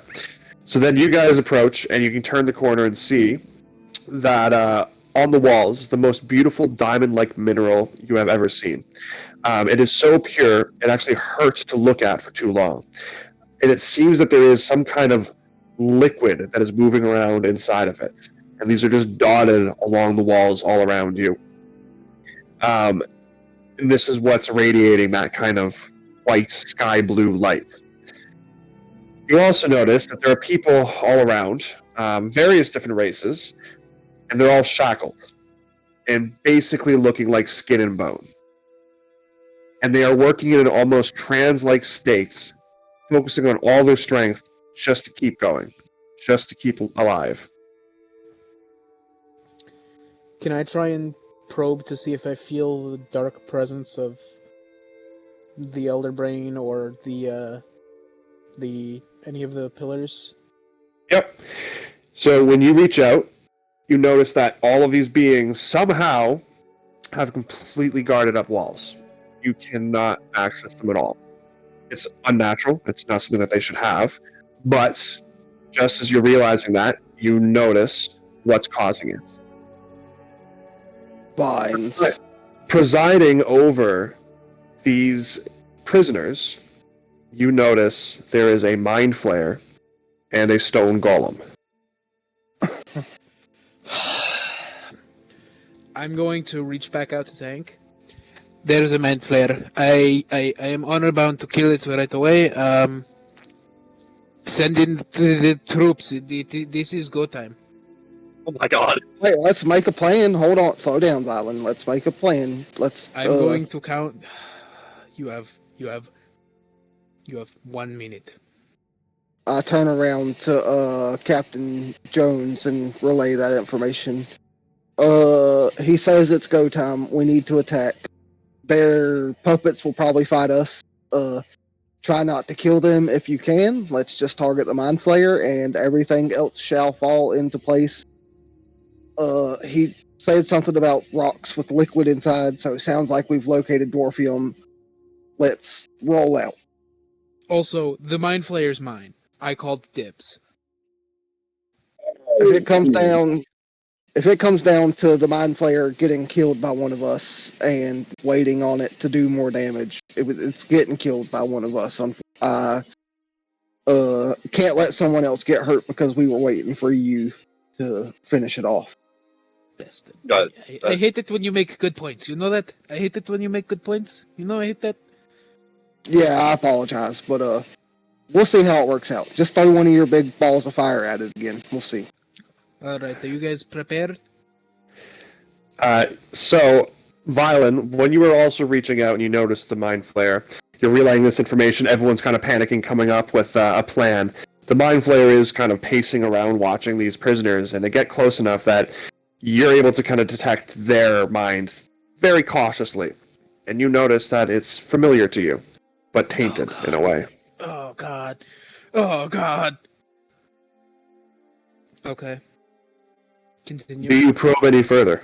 So then you guys approach, and you can turn the corner and see that on the walls, the most beautiful diamond-like mineral you have ever seen. It is so pure, it actually hurts to look at for too long. And it seems that there is some kind of liquid that is moving around inside of it. And these are just dotted along the walls all around you. And this is what's radiating that kind of white sky blue light. You also notice that there are people all around, various different races, and they're all shackled and basically looking like skin and bone. And they are working in an almost trance-like state, focusing on all their strength just to keep going, just to keep alive. Can I try and probe to see if I feel the dark presence of the Elder Brain or the any of the pillars? Yep. So when you reach out, you notice that all of these beings somehow have completely guarded up walls. You cannot access them at all. It's unnatural. It's not something that they should have. But just as you're realizing that, you notice what's causing it. Vines. Presiding over these prisoners, you notice there is a mind flare and a stone golem. I'm going to reach back out to Tank. There's a mind flare. I am honor bound to kill it right away. Send in the troops. This is go time. Oh my god. Wait, let's make a plan. Hold on, slow down, Vyl'n. Let's make a plan. I'm going to count. You have 1 minute. I turn around to Captain Jones and relay that information. He says it's go time. We need to attack. Their puppets will probably fight us. Try not to kill them if you can. Let's just target the Mind Flayer, and everything else shall fall into place. He said something about rocks with liquid inside, so it sounds like we've located Dwarfium. Let's roll out. Also, the mind flayer's mine. I called dibs. If it comes down to the Mind Flayer getting killed by one of us and waiting on it to do more damage, it's getting killed by one of us. I can't let someone else get hurt because we were waiting for you to finish it off. Destined. Got I hate it when you make good points. You know that? I hate it when you make good points. You know I hate that. Yeah, I apologize, but we'll see how it works out. Just throw one of your big balls of fire at it again. We'll see. Alright, are you guys prepared? So, Vyl'n, when you were also reaching out and you noticed the mind flare, you're relaying this information, everyone's kind of panicking, coming up with a plan. The mind flayer is kind of pacing around watching these prisoners, and they get close enough that you're able to kind of detect their minds very cautiously. And you notice that it's familiar to you, but tainted in a way. Oh god. Oh god. Okay. Continue. Do you probe any further?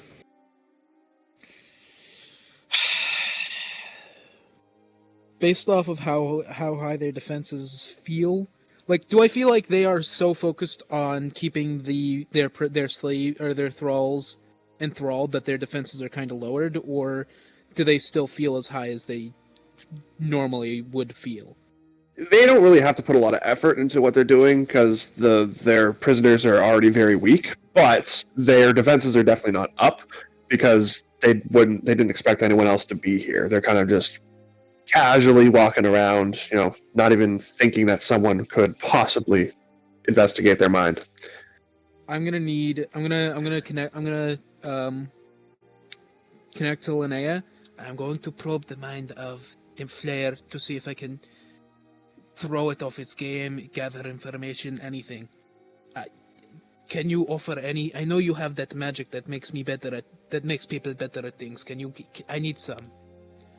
Based off of how high their defenses feel, like, do I feel like they are so focused on keeping their slave or their thralls enthralled that their defenses are kind of lowered, or do they still feel as high as they normally would feel? They don't really have to put a lot of effort into what they're doing because their prisoners are already very weak, but their defenses are definitely not up because they didn't expect anyone else to be here. They're kind of just casually walking around, not even thinking that someone could possibly investigate their mind. I'm gonna connect to Linnea. I'm going to probe the mind of the flare to see if I can throw it off its game, gather information, anything. Can you offer any? I know you have that magic that makes people better at things. I need some.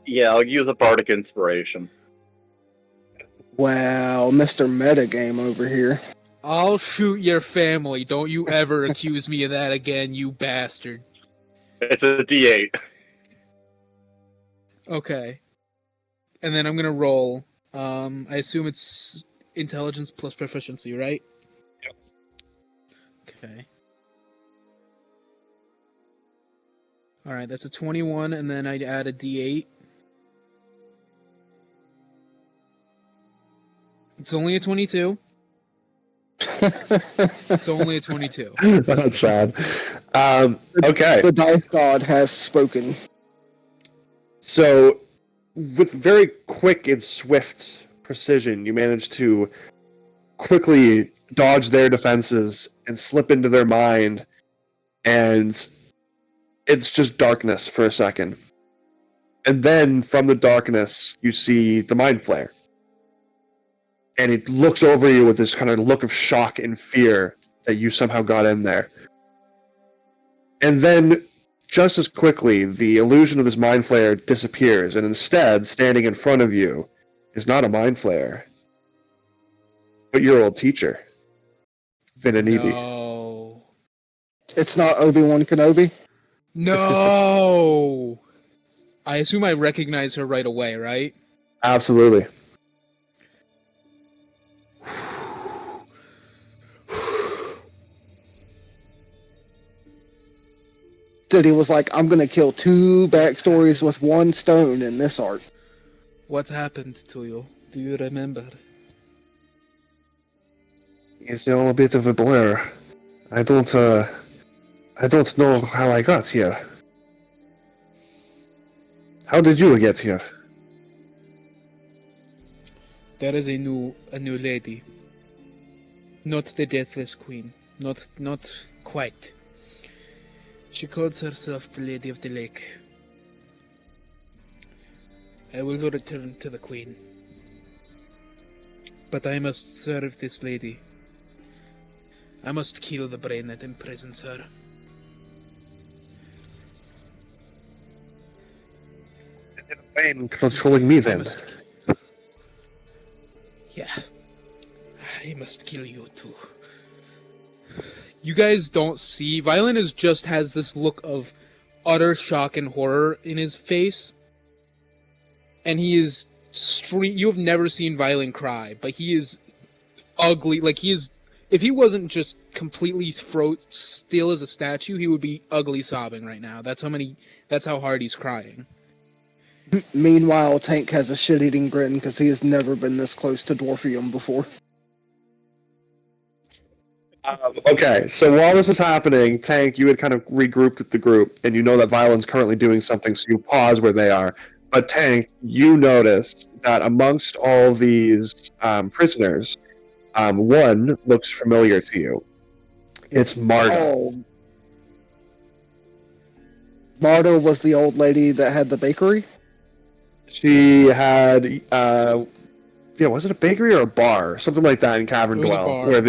Yeah, I'll use a bardic inspiration. Wow, Mr. Metagame over here. I'll shoot your family. Don't you ever accuse me of that again, you bastard. It's a D8. Okay. And then I'm gonna roll. I assume it's intelligence plus proficiency, right? Yep. Okay. Alright, that's a 21, and then I'd add a d8. It's only a 22. It's only a 22. That's sad. Okay. The dice god has spoken. So, with very quick and swift precision, you manage to quickly dodge their defenses and slip into their mind, and it's just darkness for a second. And then, from the darkness, you see the mind flare. And it looks over you with this kind of look of shock and fear that you somehow got in there. And then, just as quickly, the illusion of this mind flare disappears, and instead, standing in front of you is not a mind flare, but your old teacher, Vyl'n. No. It's not Obi-Wan Kenobi. No! I assume I recognize her right away, right? Absolutely. That he was like, I'm gonna kill 2 backstories with 1 stone in this arc. What happened to you? Do you remember? It's all a bit of a blur. I don't know how I got here. How did you get here? There is a new lady. Not the Deathless Queen. Not quite. She calls herself the Lady of the Lake. I will return to the Queen. But I must serve this lady. I must kill the brain that imprisons her. Brain controlling me then. Yeah. I must kill you too. You guys don't see. Vyl'n just has this look of utter shock and horror in his face. And he is you have never seen Vyl'n cry, but he is ugly. Like, he is. If he wasn't just completely still as a statue, he would be ugly sobbing right now. That's how hard he's crying. Meanwhile, Tank has a shit-eating grin because he has never been this close to Dwarfium before. Okay, so while this is happening, Tank, you had kind of regrouped with the group, and you know that Vyl'n's currently doing something, so you pause where they are. But Tank, you notice that amongst all these prisoners, one looks familiar to you. It's Marta. Oh. Marta was the old lady that had the bakery? She had, was it a bakery or a bar? Something like that in Cavern Dwell, where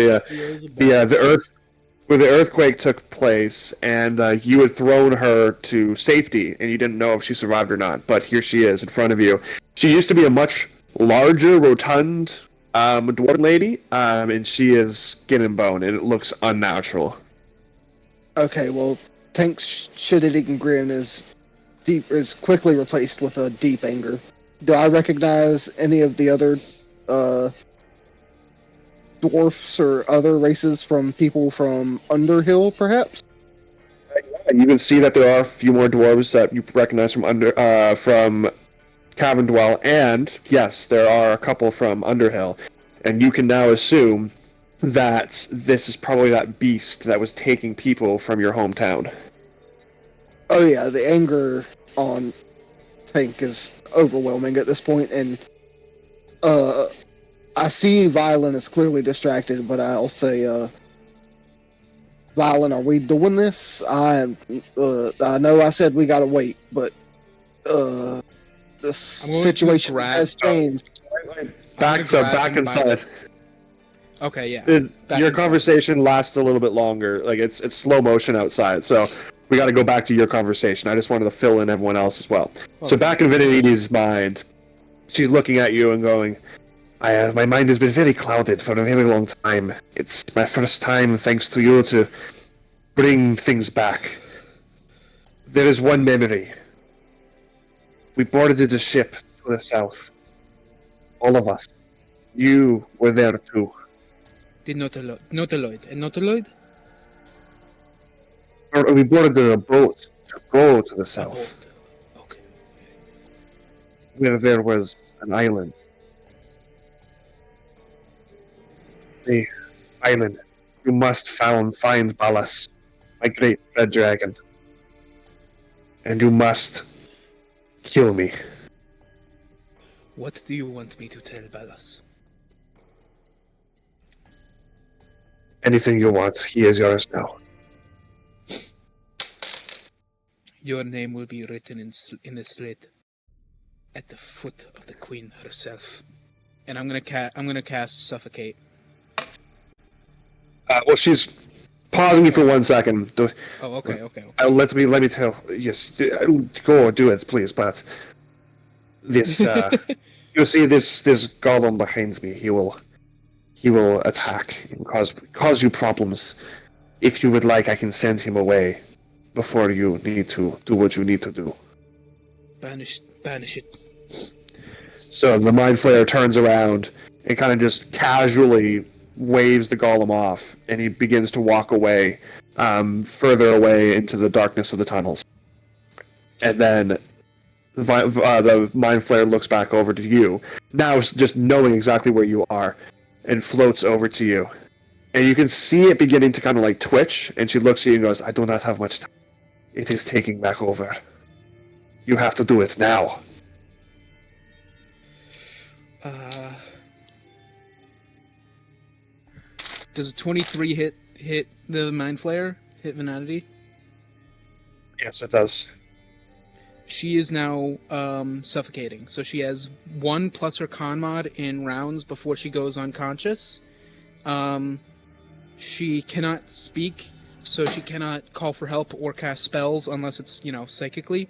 where the earthquake took place, and you had thrown her to safety, and you didn't know if she survived or not. But here she is in front of you. She used to be a much larger, rotund dwarf lady, and she is skin and bone, and it looks unnatural. Okay, well, Tank's shit-eating grin is quickly replaced with a deep anger. Do I recognize any of the other dwarfs or other races from people from Underhill, perhaps? You can see that there are a few more dwarves that you recognize from Cavendwell, and yes, there are a couple from Underhill, and you can now assume that this is probably that beast that was taking people from your hometown. Oh yeah, the anger on Tank is overwhelming at this point, and I see Vyl'n is clearly distracted, but I'll say, Vyl'n, are we doing this? I know I said we gotta wait, but the situation has changed. Back inside. Okay, yeah. Your conversation lasts a little bit longer. Like it's slow motion outside, so we got to go back to your conversation. I just wanted to fill in everyone else as well. Okay. So back in Vinidi's mind, she's looking at you and going, my mind has been very clouded for a very long time. It's my first time, thanks to you, to bring things back. There is one memory. We boarded the ship to the south. All of us. You were there too. The Nautiloid. And Nautiloid? We boarded the boat to go to the south. Okay. Where there was an island. The island. You must find Balas, my great red dragon. And you must kill me. What do you want me to tell Balas? Anything you want, he is yours now. Your name will be written in the slate at the foot of the queen herself. And I'm gonna cast suffocate. Well, she's pausing you for 1 second. Oh, okay. Let me tell. Yes, go do it, please. But this, you see this golem behind me. He will attack and cause you problems. If you would like, I can send him away before you need to do what you need to do. Banish it. So the Mind Flayer turns around and kind of just casually waves the golem off, and he begins to walk away, further away into the darkness of the tunnels. And then the Mind Flayer looks back over to you, now just knowing exactly where you are, and floats over to you. And you can see it beginning to kind of like twitch, and she looks at you and goes, I do not have much time. It is taking back over. You have to do it now. Does a 23 hit the Mind Flayer? Hit Venanity? Yes, it does. She is now suffocating. So she has 1 plus her con mod in rounds before she goes unconscious. She cannot speak, so she cannot call for help or cast spells unless it's, psychically.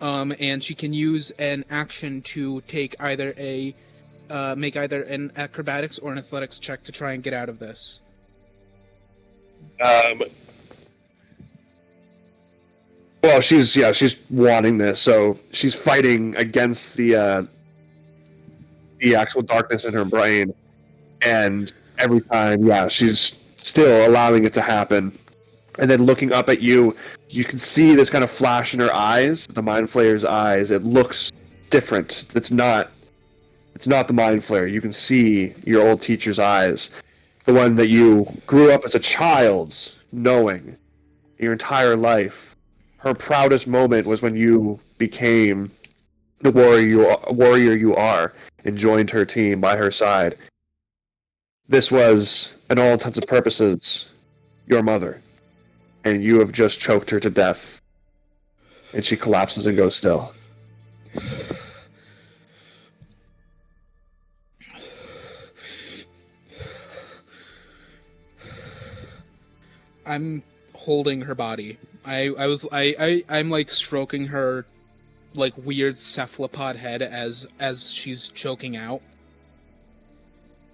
And she can use an action to take make either an acrobatics or an athletics check to try and get out of this. Well, she's wanting this, so she's fighting against the actual darkness in her brain, and every time, she's still allowing it to happen. And then looking up at you, you can see this kind of flash in her eyes, the Mind Flayer's eyes. It looks different. It's not the Mind Flayer. You can see your old teacher's eyes, the one that you grew up as a child knowing your entire life. Her proudest moment was when you became the warrior you are and joined her team by her side. This was, in all intents and purposes, your mother. And you have just choked her to death. And she collapses and goes still. I'm holding her body. I'm like stroking her like weird cephalopod head as she's choking out.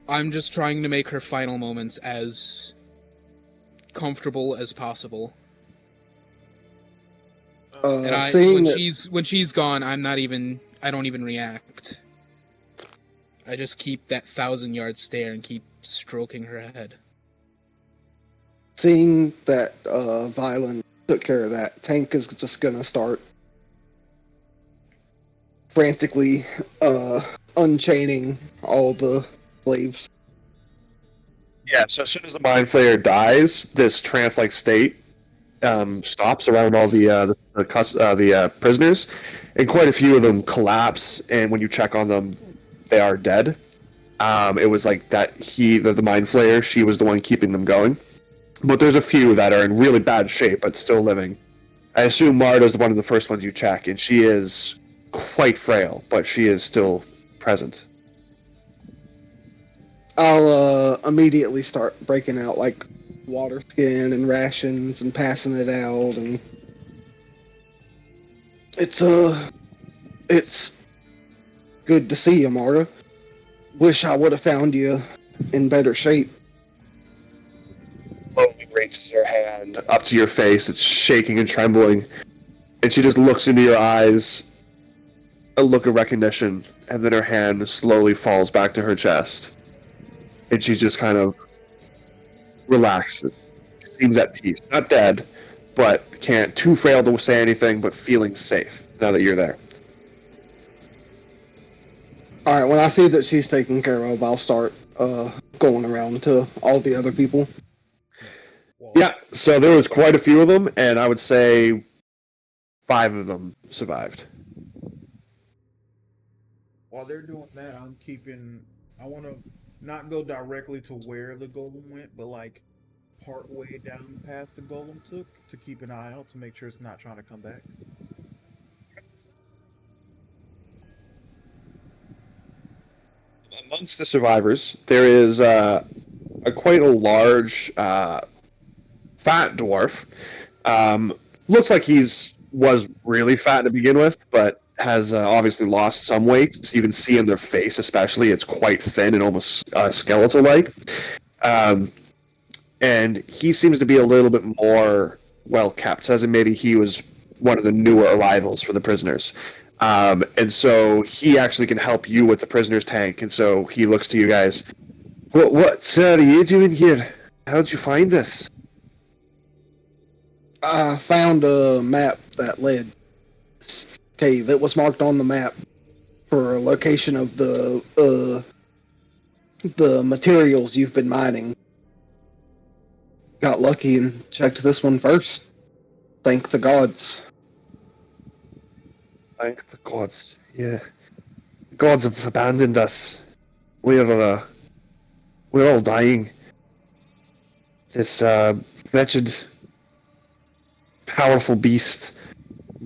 I'm just trying to make her final moments as comfortable as possible. And Seeing when she's gone, I don't even react. I just keep that 1,000-yard stare and keep stroking her head. Seeing that Vyl'n took care of that, Tank is just gonna start frantically unchaining all the slaves. Yeah, so as soon as the Mind Flayer dies, this trance-like state stops around all the prisoners, and quite a few of them collapse, and when you check on them, they are dead. It was like that the Mind Flayer, she was the one keeping them going. But there's a few that are in really bad shape, but still living. I assume Marta's one of the first ones you check, and she is quite frail, but she is still present. I'll immediately start breaking out like water skin and rations and passing it out, and it's good to see you, Marta. Wish I would have found you in better shape. Slowly reaches her hand up to your face. It's shaking and trembling, and she just looks into your eyes, a look of recognition, and then her hand slowly falls back to her chest, and she just kind of relaxes. Seems at peace, not dead, but can't too frail to say anything, but feeling safe now that you're there. All right, when I see that she's taken care of, I'll start going around to all the other people. Yeah, so there was quite a few of them, and I would say 5 of them survived. While they're doing that, I want to not go directly to where the golem went, but like part way down the path the golem took to keep an eye out to make sure it's not trying to come back. Amongst the survivors, there is quite a large, fat dwarf. Looks like was really fat to begin with, but has obviously lost some weight. You can see in their face, especially, it's quite thin and almost skeletal-like. And he seems to be a little bit more well-kept, as in maybe he was one of the newer arrivals for the prisoners. And so he actually can help you with the prisoner's tank, and so he looks to you guys. What, sir, are you doing here? How'd you find this? I found a map that led to this cave. It was marked on the map for a location of the materials you've been mining. Got lucky and checked this one first. Thank the gods. Thank the gods. Yeah. The gods have abandoned us. We're all dying. This wretched, powerful beast,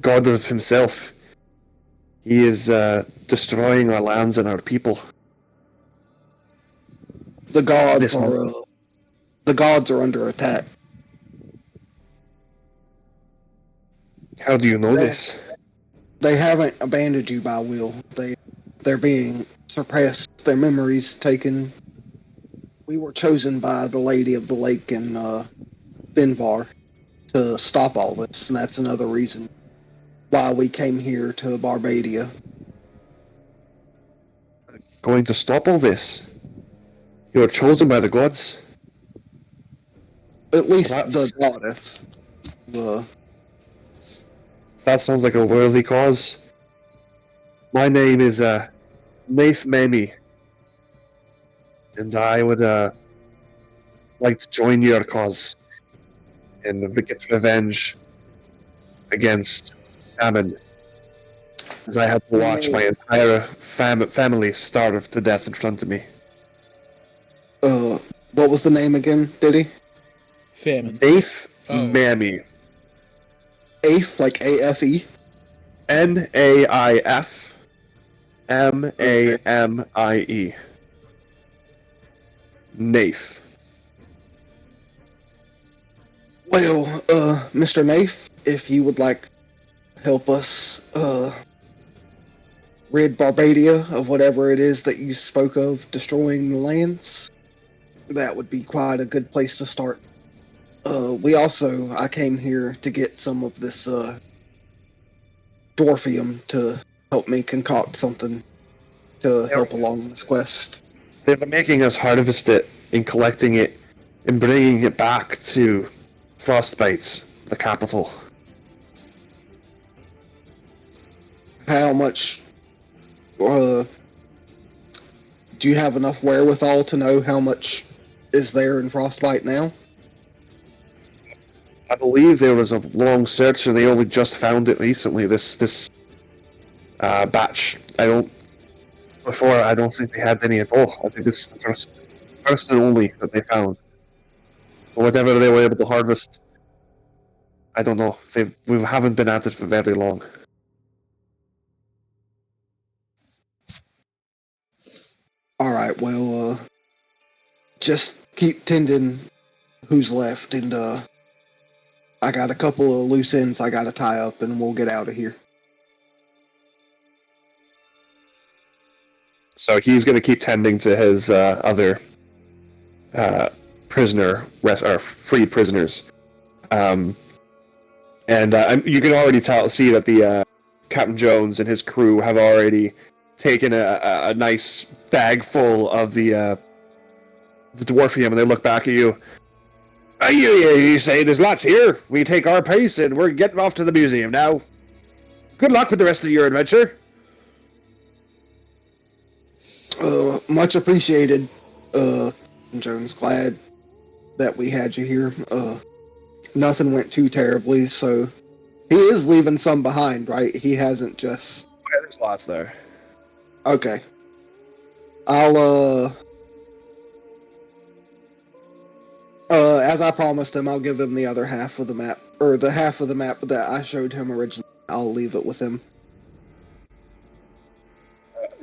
god of himself, he is destroying our lands and our people. The gods are under attack. How do you know this? They haven't abandoned you by will. They're being suppressed. Their memories taken. We were chosen by the Lady of the Lake in Finvar to stop all this, and that's another reason why we came here to Barbadia. Going to stop all this? You are chosen by the gods? At least That's- the goddess. That sounds like a worthy cause. My name is Naif Memi, and I would like to join your cause and get revenge against Ammon, as I had to watch my entire family starve to death in front of me. What was the name again, Diddy? Famine. Naif Oh. Memi. Afe, like A-F-E? Naif Mamie. Naif. Well, Mr. Naif, if you would like help us rid Barbadia of whatever it is that you spoke of destroying the lands, that would be quite a good place to start. I came here to get some of this dwarfium to help me concoct something to help along this quest. They've been making us harvest it and collecting it and bringing it back to Frostbite, the capital. How much do you have enough wherewithal to know how much is there in Frostbite now? I believe there was a long search and they only just found it recently, this batch. I don't think they had any at all. I think this is the first and only that they found. Or whatever they were able to harvest. I don't know. We haven't been at it for very long. Alright, well, just keep tending who's left, and I got a couple of loose ends I gotta tie up, and we'll get out of here. So he's going to keep tending to his other free prisoners. And you can already see that the Captain Jones and his crew have already taken a nice bag full of the dwarfium, and they look back at you. You say there's lots here. We take our pace, and we're getting off to the museum now. Good luck with the rest of your adventure. Much appreciated, Jones. Glad that we had you here. Nothing went too terribly, so he is leaving some behind, right? He hasn't just... Yeah, there's lots there. Okay. I'll, as I promised him, I'll give him the other half of the map, or the half of the map that I showed him originally. I'll leave it with him.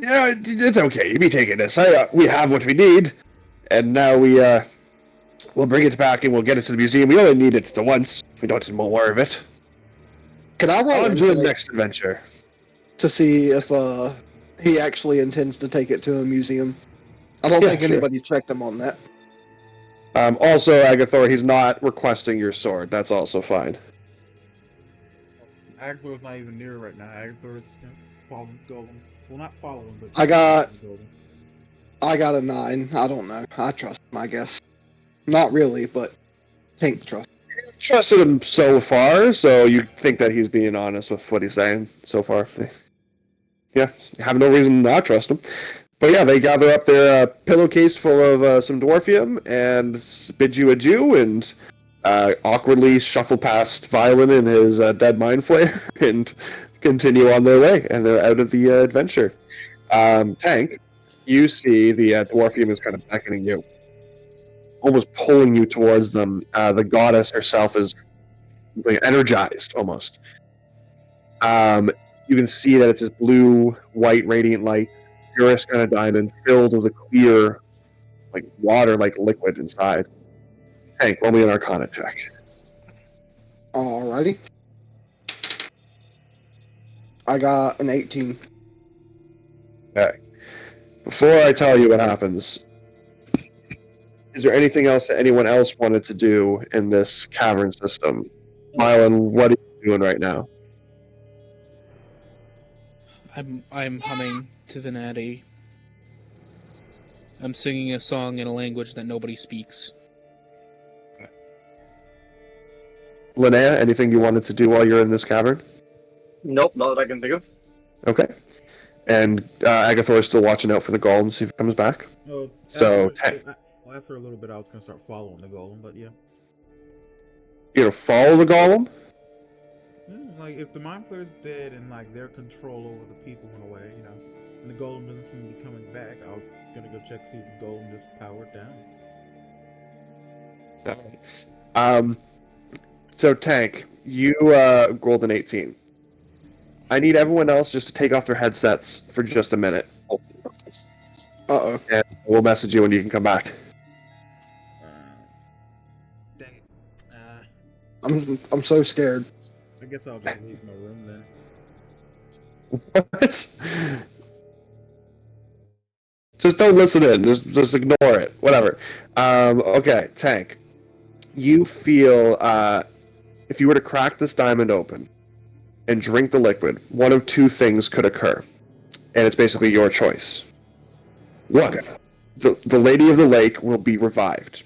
Yeah, it's okay. You be taking this. We have what we need, and now we'll bring it back and we'll get it to the museum. We only need it the once. We don't need more of it. Can I roll on to the next adventure to see if he actually intends to take it to a museum? I don't think anybody checked him on that. Also, Agathor, he's not requesting your sword. That's also fine. Agathor's not even near right now. Agathor's following Golem. Well, not following, but I got a 9. I don't know. I trust him, I guess. Not really, but think trust. Trusted him so far, so you think that he's being honest with what he's saying so far. Yeah, have no reason to not trust him. But yeah, they gather up their pillowcase full of some dwarfium and bid you adieu, and awkwardly shuffle past Vyl'n and his dead mind flayer and continue on their way, and they're out of the adventure. Tank, you see the dwarfium is kind of beckoning you, almost pulling you towards them. The goddess herself is like, energized, almost. You can see that it's this blue, white, radiant light, purest kind of diamond, filled with a clear, like water-like liquid inside. Tank, roll me an Arcana check. Alrighty. I got an 18. Okay. Before I tell you what happens, is there anything else that anyone else wanted to do in this cavern system? Vyl'n, what are you doing right now? I'm humming to Venati. I'm singing a song in a language that nobody speaks. Linnea, anything you wanted to do while you're in this cavern? Nope, not that I can think of. Okay. And Agathor is still watching out for the golem, see if it comes back. After a little bit, I was gonna start following the golem, but yeah. You're gonna follow the golem? Like, if the mind flayer's dead and, like, their control over the people went away, you know, and the golem doesn't seem to be coming back, I was gonna go check see if the golem just powered down. So, Tank, you rolled an 18. I need everyone else just to take off their headsets for just a minute. Uh-oh. And we'll message you when you can come back. Dang it. I'm so scared. I guess I'll just leave my room then. What? Just don't listen in. Just ignore it. Whatever. Okay, Tank. You feel if you were to crack this diamond open and drink the liquid, one of two things could occur, and it's basically your choice. One, the Lady of the Lake will be revived.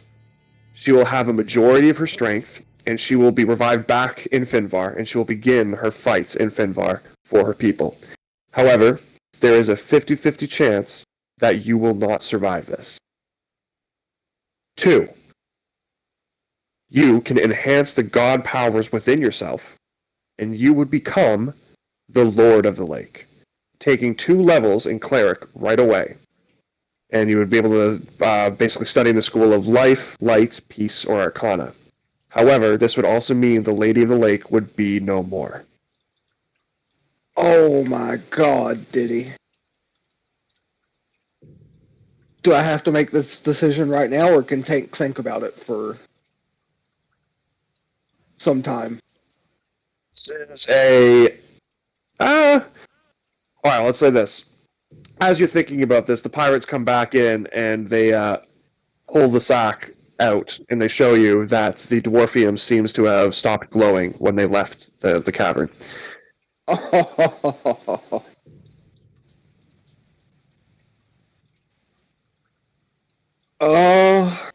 She will have a majority of her strength, and she will be revived back in Finvar, and she will begin her fights in Finvar for her people. However, there is a 50-50 chance that you will not survive this. Two, you can enhance the god powers within yourself, and you would become the Lord of the Lake, taking 2 levels in Cleric right away. And you would be able to basically study in the school of life, light, peace, or arcana. However, this would also mean the Lady of the Lake would be no more. Oh my god, Diddy. Do I have to make this decision right now, or can Tank think about it for some time? This is a... Alright, let's say this. As you're thinking about this, the pirates come back in and they pull the sack out, and they show you that the dwarfium seems to have stopped glowing when they left the cavern. uh,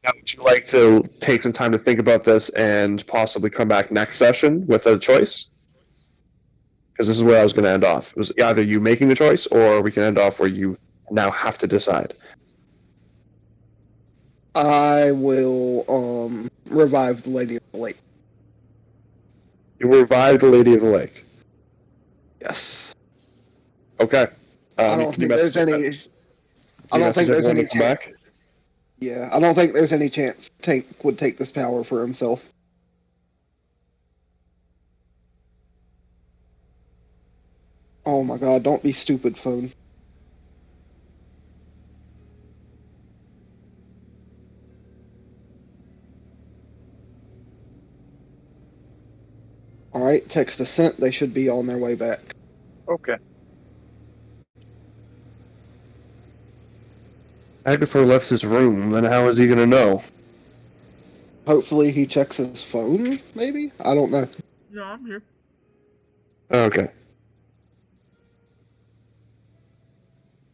Now, would you like to take some time to think about this and possibly come back next session with a choice? Because this is where I was going to end off. It was either you making the choice, or we can end off where you now have to decide. I will revive the Lady of the Lake. You revive the Lady of the Lake. Yes. Okay. I don't think there's any. I don't think there's any chance. Yeah, I don't think there's any chance Tank would take this power for himself. Oh my god, don't be stupid, phone. Alright, text is sent. They should be on their way back. Okay. Agatha left his room, then how is he going to know? Hopefully he checks his phone, maybe? I don't know. No, I'm here. Okay.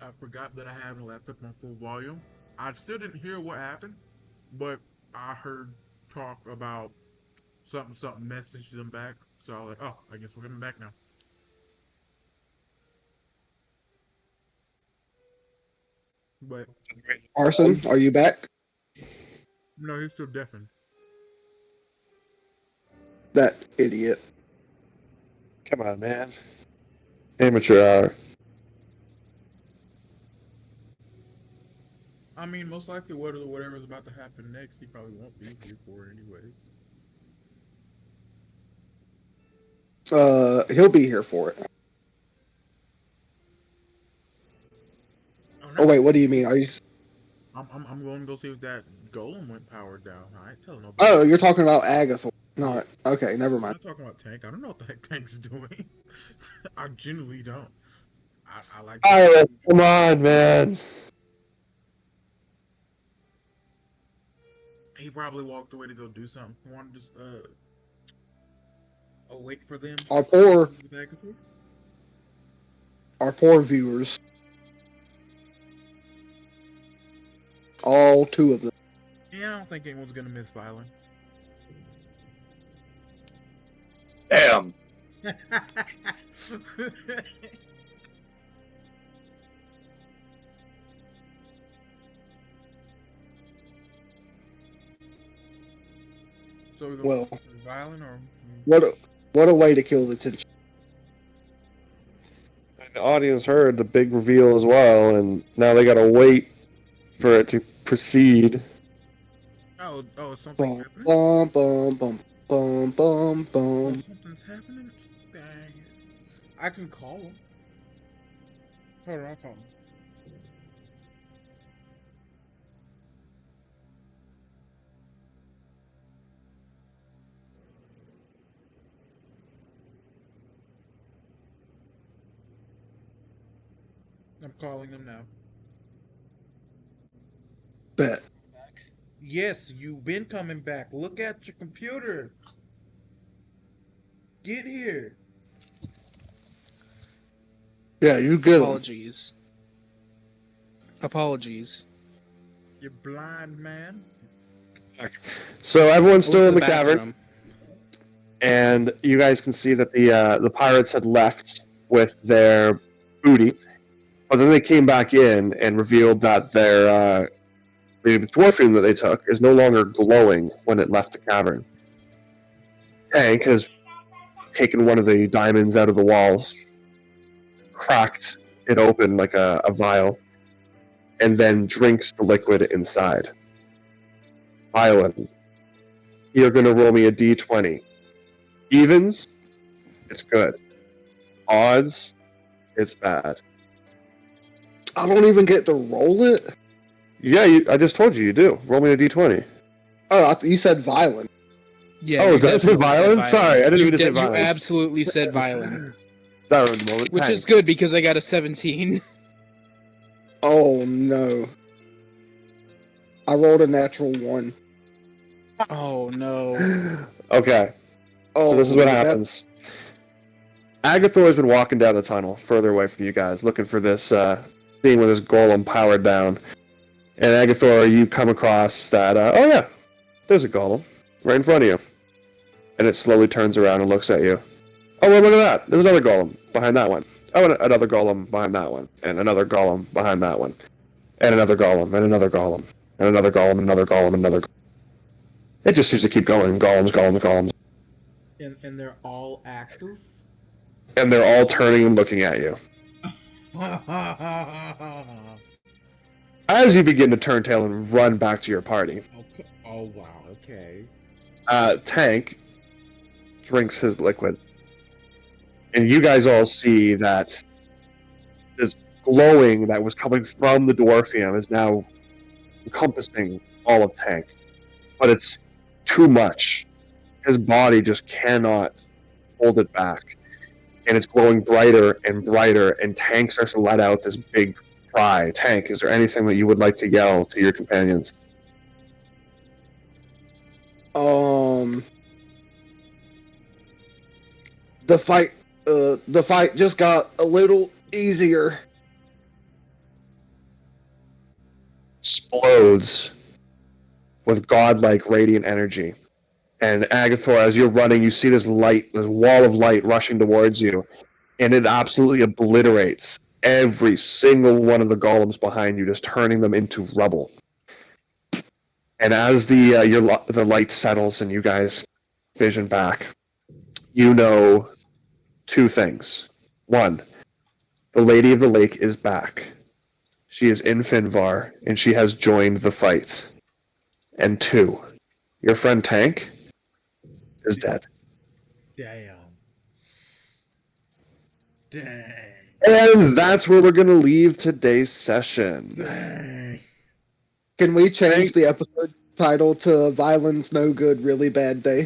I forgot that I had my laptop on full volume. I still didn't hear what happened, but I heard talk about something messaged them back. So I was like, oh, I guess we're coming back now. But Arson, are you back? no, he's still deafened. That idiot. Come on, man. Amateur hour. I mean, most likely whatever's about to happen next, he probably won't be here for anyways. He'll be here for it. Oh, no. Oh wait, what do you mean? Are you? I'm going to go see if that golem went powered down. I ain't telling nobody. Oh, you're talking about Agatha. Not okay. Never I'm mind. not talking about Tank. I don't know what the heck Tank's doing. I genuinely don't. I like. Alright, come on, man. He probably walked away to go do something. He wanted to just wait for them. Our poor viewers. All 2 of them. Yeah, I don't think anyone's gonna miss Vyl'n. Damn. So we're Well, Vyl'n or what a way to kill the tension. The audience heard the big reveal as well, and now they gotta wait for it to proceed. oh, something's happening. Bum bum bum bum bum Oh, bum. something's happening. Dang it! I can call him. Hold on, I'll call him. I'm calling them now. Bet. Yes, you've been coming back. Look at your computer. Get here. Yeah, you get 'em. Apologies. Apologies. You're blind, man. So everyone's I went still to in the bathroom. cavern, and you guys can see that the pirates had left with their booty, but then they came back in and revealed that their the dwarfing that they took is no longer glowing when it left the cavern. Hank has taken one of the diamonds out of the walls, cracked it open like a vial, and then drinks the liquid inside. Vyl'n, you're going to roll me a d20. Evens, it's good. Odds, it's bad. I don't even get to roll it. Yeah, I just told you do. Roll me a d20. Oh, you said violent. Yeah, Oh, you did I say definitely said violent? Sorry, I didn't You mean to say You violent. absolutely said violent. That was the moment. Which Tank. is good because I got a 17. Oh no. I rolled a natural 1. Oh no. Okay, Oh, so this is what that- happens. Agathor has been walking down the tunnel, further away from you guys, looking for this, seeing where this golem powered down. And Agathor, you come across that, oh yeah, there's a golem, right in front of you. And it slowly turns around and looks at you. Oh, well, look at that, there's another golem behind that one. Oh, and another golem behind that one. And another golem behind that one. And another golem, and another golem. And another golem, and another golem, and another golem. It just seems to keep going, golems, golems, golems. And they're all active? And they're all turning and looking at you. As you begin to turn tail and run back to your party, Okay. Oh, wow. Okay. Tank drinks his liquid. And you guys all see that this glowing that was coming from the Dwarfium is now encompassing all of Tank. But it's too much. His body just cannot hold it back. And it's glowing brighter and brighter, and Tank starts to let out this big cry. Tank, is there anything that you would like to yell to your companions? The fight just got a little easier. Explodes with godlike radiant energy. And Agathor, as you're running, you see this light, this wall of light rushing towards you, and it absolutely obliterates every single one of the golems behind you, just turning them into rubble. And as the light settles and you guys vision back, you know two things. One, the Lady of the Lake is back. She is in Finvar, and she has joined the fight. And two, your friend Tank is dead. Damn. Dang. And that's where we're going to leave today's session. Dang. Can we change the episode title to Vyl'n's No Good, Really Bad Day?